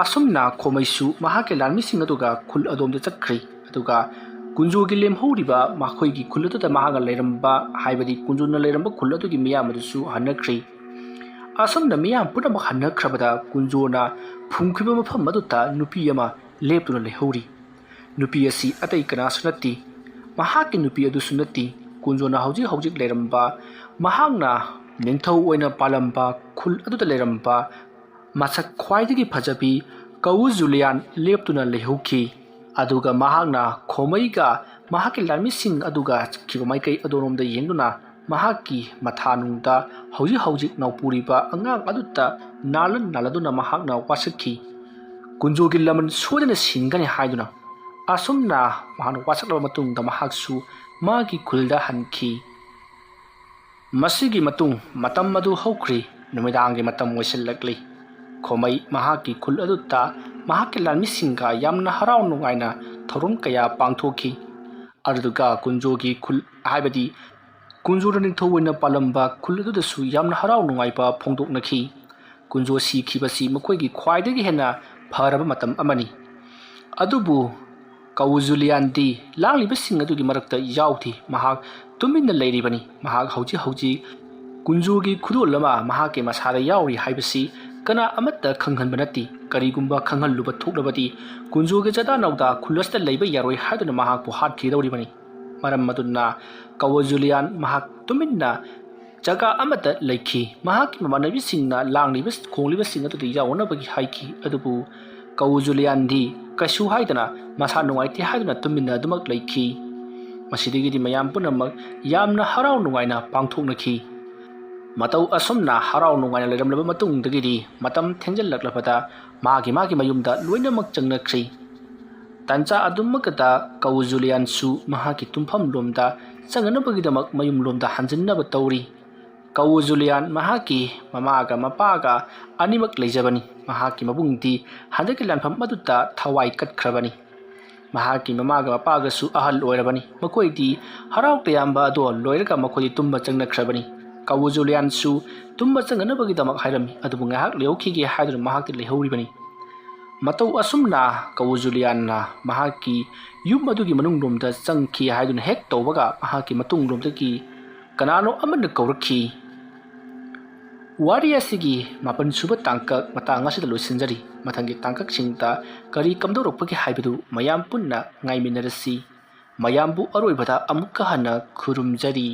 ꯑꯁꯨꯝꯅ ꯈꯣꯃꯩꯁꯨ ꯃꯍꯥꯛꯀꯤ ꯂꯥꯟꯃꯤꯁꯤꯡ ꯑꯗꯨꯒ ꯈꯨꯜ ꯑꯗꯣꯝꯗ ꯆꯠꯈ꯭ꯔꯤ ꯑꯗꯨꯒ ꯀꯨꯟꯖꯣꯒꯤ ꯂꯦꯝꯍꯧꯔꯤꯕ ꯃꯈꯣꯏꯒꯤ ꯈꯨꯜ ꯑꯗꯨꯗ ꯃꯍꯥꯛꯅ ꯂꯩꯔꯝꯕ ꯍꯥꯏꯕꯗꯤ ꯀꯨꯟꯖꯣꯅ ꯂꯩꯔꯝꯕ ꯈꯨꯜ ꯑꯗꯨꯒꯤ ꯃꯤꯌꯥꯝ ꯑꯗꯨꯁꯨ ꯍꯟꯅꯈ꯭ꯔꯤ ꯑꯁꯨꯝꯅ ꯃꯤꯌꯥꯝ ꯄꯨꯝꯅꯃꯛ ꯍꯟꯅꯈ꯭ꯔꯕꯗ ꯀꯨꯟꯖꯣꯅ ꯐꯨꯝꯈꯤꯕ ꯃꯐꯝ ꯑꯗꯨꯗ ꯅꯨꯄꯤ ꯑꯃ ꯂꯦꯞꯇꯨꯅ ꯂꯩꯍꯧꯔꯤ ꯅꯨꯄꯤ ꯑꯁꯤ ꯑꯇꯩ ꯀꯅꯥꯁꯨ ꯅꯠꯇꯦ ꯃꯍꯥꯛꯀꯤ ꯅꯨꯄꯤ ꯑꯗꯨꯁꯨ ꯅꯠꯇꯦ ꯀꯨꯟꯖꯣꯅ ꯍꯧꯖꯤꯛ ꯂꯩꯔꯝꯕ ꯃꯍꯥꯛꯅ ꯅꯤꯡꯊꯧ ꯑꯣꯏꯅ ꯄꯥꯜꯂꯝꯕ ꯈꯨꯜ ꯑꯗꯨꯗ ꯂꯩꯔꯝꯕ ꯃꯁꯛ ꯈ꯭ꯋꯥꯏꯗꯒꯤ ꯐꯖꯕꯤ ꯀꯧ ꯖꯨꯂꯤꯌꯥꯟ ꯂꯦꯞꯇꯨꯅ ꯂꯩꯍꯧꯈꯤ ꯑꯗꯨꯒ ꯃꯍꯥꯛꯅ ꯈꯣꯃꯩꯒ ꯃꯍꯥꯛꯀꯤ ꯂꯥꯟꯃꯤꯁꯤꯡ ꯑꯗꯨꯒ ꯆꯠꯈꯤꯕ ꯃꯥꯏꯀꯩ ꯑꯗꯣꯝꯗ ꯌꯦꯡꯗꯨꯅ ꯃꯍꯥꯛꯀꯤ ꯃꯊꯥꯅꯨꯡꯗ ꯍꯧꯖꯤꯛ ꯅꯧꯄꯨꯔꯤꯕ ꯑꯉꯥꯡ ꯑꯗꯨꯗ ꯅꯥꯜꯂꯗꯨꯅ ꯃꯍꯥꯛꯅ ꯋꯥꯁꯛꯈꯤ ꯀꯨꯟꯖꯣꯒꯤ ꯂꯃꯟ ꯁꯣꯏꯗꯅ ꯁꯤꯟꯒꯅꯤ ꯍꯥꯏꯗꯨꯅ ꯑꯁꯨꯝꯅ ꯃꯍꯥꯛꯅ ꯋꯥꯁꯛꯂꯕ ꯃꯇꯨꯡꯗ ꯃꯍꯥꯛꯁꯨ ꯃꯥꯒꯤ ꯈꯨꯜꯗ ꯍꯟꯈꯤ ꯃꯁꯤꯒꯤ ꯃꯇꯨꯡ ꯃꯇꯝ ꯑꯗꯨ ꯍꯧꯈ꯭ꯔꯤ ꯅꯨꯃꯤꯗꯥꯡꯒꯤ ꯃꯇꯝ ꯑꯣꯏꯁꯤꯜꯂꯛꯂꯤ ꯈꯣꯃꯩ ꯃꯍꯥꯛꯀꯤ ꯈꯨꯜ ꯑꯗꯨꯗ ꯃꯍꯥꯛꯀꯤ ꯂꯥꯟꯃꯤꯁꯤꯡꯒ ꯌꯥꯝꯅ ꯍꯔꯥꯎ ꯅꯨꯡꯉꯥꯏꯅ ꯊꯧꯔꯝ ꯀꯌꯥ ꯄꯥꯡꯊꯣꯛꯈꯤ ꯑꯗꯨꯒ ꯀꯨꯟꯖꯣꯒꯤ ꯈꯨꯜ ꯍꯥꯏꯕꯗꯤ ꯀꯨꯟꯖꯣꯅ ꯅꯤꯡꯊꯧ ꯑꯣꯏꯅ ꯄꯥꯜꯂꯝꯕ ꯈꯨꯜ ꯑꯗꯨꯗꯁꯨ ꯌꯥꯝꯅ ꯍꯔꯥꯎ ꯅꯨꯡꯉꯥꯏꯕ ꯐꯣꯡꯗꯣꯛꯅꯈꯤ ꯀꯨꯟꯖꯣ ꯁꯤꯈꯤꯕꯁꯤ ꯃꯈꯣꯏꯒꯤ ꯈ꯭ꯋꯥꯏꯗꯒꯤ ꯍꯦꯟꯅ ꯐꯔꯕ ꯃꯇꯝ ꯑꯃꯅꯤ ꯑꯗꯨꯕꯨ ꯀꯧ ꯖꯨꯂꯤꯌꯥꯟꯗꯤ ꯂꯥꯡꯂꯤꯕꯁꯤꯡ ꯑꯗꯨꯒꯤ ꯃꯔꯛꯇ ꯌꯥꯎꯗꯦ ꯃꯍꯥꯛ ꯇꯨꯃꯤꯟꯅ ꯂꯩꯔꯤꯕꯅꯤ ꯃꯍꯥꯛ ꯍꯧꯖꯤꯛ ꯀꯨꯟꯖꯣꯒꯤ ꯈꯨꯗꯣꯜ ꯑꯃ ꯃꯍꯥꯛꯀꯤ ꯃꯁꯥꯗ ꯌꯥꯎꯔꯤ ꯍꯥꯏꯕꯁꯤ ꯀꯅꯥ ꯑꯃꯠꯇ ꯈꯪꯍꯟꯕ ꯅꯠꯇꯦ ꯀꯔꯤꯒꯨꯝꯕ ꯈꯪꯍꯜꯂꯨꯕ ꯊꯣꯛꯂꯕꯗꯤ ꯀꯨꯟꯖꯣꯒꯤ ꯆꯥꯗꯥ ꯅꯥꯎꯗꯥ ꯈꯨꯜ ꯑꯁꯤꯗ ꯂꯩꯕ ꯌꯥꯔꯣꯏ ꯍꯥꯏꯗꯨꯅ ꯃꯍꯥꯛꯄꯨ ꯍꯥꯠꯈꯤꯗꯧꯔꯤꯕꯅꯤ ꯃꯔꯝ ꯑꯗꯨꯅ ꯀꯧ ꯖꯨꯂꯤꯌꯥꯟ ꯃꯍꯥꯛ ꯇꯨꯃꯤꯟꯅ ꯖꯒꯥ ꯑꯃꯗ ꯂꯩꯈꯤ ꯃꯍꯥꯛꯀꯤ ꯃꯃꯥꯟꯅꯕꯤꯁꯤꯡꯅ ꯂꯥꯡꯂꯤꯕ ꯈꯣꯡꯂꯤꯕꯁꯤꯡ ꯑꯗꯨꯗ ꯌꯥꯎꯅꯕꯒꯤ ꯍꯥꯏꯈꯤ ꯑꯗꯨꯕꯨ ꯀꯧ ꯖꯨꯂꯤꯌꯥꯟꯗꯤ ꯀꯩꯁꯨ ꯍꯥꯏꯗꯅ ꯃꯁꯥ ꯅꯨꯡꯉꯥꯏꯇꯦ ꯍꯥꯏꯗꯨꯅ ꯇꯨꯃꯤꯟꯅ ꯑꯗꯨꯃꯛ ꯂꯩꯈꯤ ꯃꯁꯤꯗꯒꯤꯗꯤ ꯃꯌꯥꯝ ꯄꯨꯝꯅꯃꯛ ꯌꯥꯝꯅ ꯍꯔꯥꯎ ꯅꯨꯡꯉꯥꯏꯅ ꯄꯥꯡꯊꯣꯛꯅꯈꯤ ꯃꯇꯧ ꯑꯁꯨꯝꯅ ꯍꯔꯥꯎ ꯅꯨꯡꯉꯥꯏꯅ ꯂꯩꯔꯝꯂꯕ ꯃꯇꯨꯡꯗꯒꯤꯗꯤ ꯃꯇꯝ ꯊꯦꯡꯖꯤꯜꯂꯛꯂꯕꯗ ꯃꯥꯒꯤ ꯃꯌꯨꯝꯗ ꯂꯣꯏꯅꯃꯛ ꯆꯪꯅꯈ꯭ꯔꯤ ꯇꯥꯟꯆꯥ ꯑꯗꯨꯃꯛꯇ ꯀꯧ ꯖꯨꯂꯤꯌꯥꯟꯁꯨ ꯃꯍꯥꯛꯀꯤ ꯇꯨꯝꯐꯝ ꯂꯣꯝꯗ ꯆꯪꯅꯕꯒꯤꯗꯃꯛ ꯃꯌꯨꯝ ꯂꯣꯝꯗ ꯍꯟꯖꯤꯟꯅꯕ ꯇꯧꯔꯤ꯫ ꯀꯧ ꯖꯨꯂꯤꯌꯥꯟ ꯃꯍꯥꯛꯀꯤ ꯃꯃꯥꯒ ꯃꯄꯥꯒ ꯑꯅꯤꯃꯛ ꯂꯩꯖꯕꯅꯤ꯫ ꯃꯍꯥꯛꯀꯤ ꯃꯕꯨꯡꯗꯤ ꯍꯟꯗꯛꯀꯤ ꯂꯥꯟꯐꯝ ꯑꯗꯨꯗ ꯊꯋꯥꯏ ꯀꯠꯈ꯭ꯔꯕꯅꯤ꯫ ꯃꯍꯥꯛꯀꯤ ꯃꯃꯥꯒ ꯃꯄꯥꯒꯁꯨ ꯑꯍꯜ ꯑꯣꯏꯔꯕꯅꯤ꯫ ꯃꯈꯣꯏꯗꯤ ꯍꯔꯥꯎ ꯇꯌꯥꯝꯕ ꯑꯗꯣ ꯂꯣꯏꯔꯒ ꯃꯈꯣꯏꯗꯤ ꯇꯨꯝꯕ ꯆꯪꯅꯈ꯭ꯔꯕꯅꯤ꯫ ꯀꯧ ꯖꯨꯂꯤꯌꯥꯟꯁꯨ ꯇꯨꯝꯕ ꯆꯪꯅꯕꯒꯤꯗꯃꯛ ꯍꯥꯏꯔꯝꯃꯤ, ꯑꯗꯨꯕꯨ ꯉꯥꯏꯍꯥꯛ ꯂꯩꯍꯧꯈꯤꯒꯦ ꯍꯥꯏꯗꯨꯅ ꯃꯍꯥꯛꯇꯤ ꯂꯩꯍꯧꯔꯤꯕꯅꯤ꯫ ꯃꯇꯧ ꯑꯁꯨꯝꯅ ꯀꯧ ꯖꯨꯂꯤꯌꯥꯟꯅ ꯃꯍꯥꯛꯀꯤ ꯌꯨꯝ ꯑꯗꯨꯒꯤ ꯃꯅꯨꯡꯂꯣꯝꯗ ꯆꯪꯈꯤ ꯍꯥꯏꯗꯨꯅ ꯍꯦꯛ ꯇꯧꯕꯒ ꯃꯍꯥꯛꯀꯤ ꯃꯇꯨꯡꯂꯣꯝꯗꯒꯤ ꯀꯅꯥꯅꯣ ꯑꯃꯅ ꯀꯧꯔꯛꯈꯤ꯫ ꯋꯥꯔꯤ ꯑꯁꯤꯒꯤ 7ꯁꯨꯕ ꯇꯥꯡꯀꯛ ꯃꯇꯥꯡ ꯑꯁꯤꯗ ꯂꯣꯏꯁꯤꯟꯖꯔꯤ꯫ ꯃꯊꯪꯒꯤ ꯇꯥꯡꯀꯛꯁꯤꯡꯗ ꯀꯔꯤ ꯀꯝꯗꯧꯔꯛꯄꯒꯦ ꯍꯥꯏꯕꯗꯨ ꯃꯌꯥꯝ ꯄꯨꯟꯅ ꯉꯥꯏꯃꯤꯟꯅꯔꯁꯤ꯫ ꯃꯌꯥꯝꯕꯨ ꯑꯔꯣꯏꯕꯗ ꯑꯃꯨꯛꯀ ꯍꯟꯅ ꯈꯨꯔꯨꯝꯖꯔꯤ꯫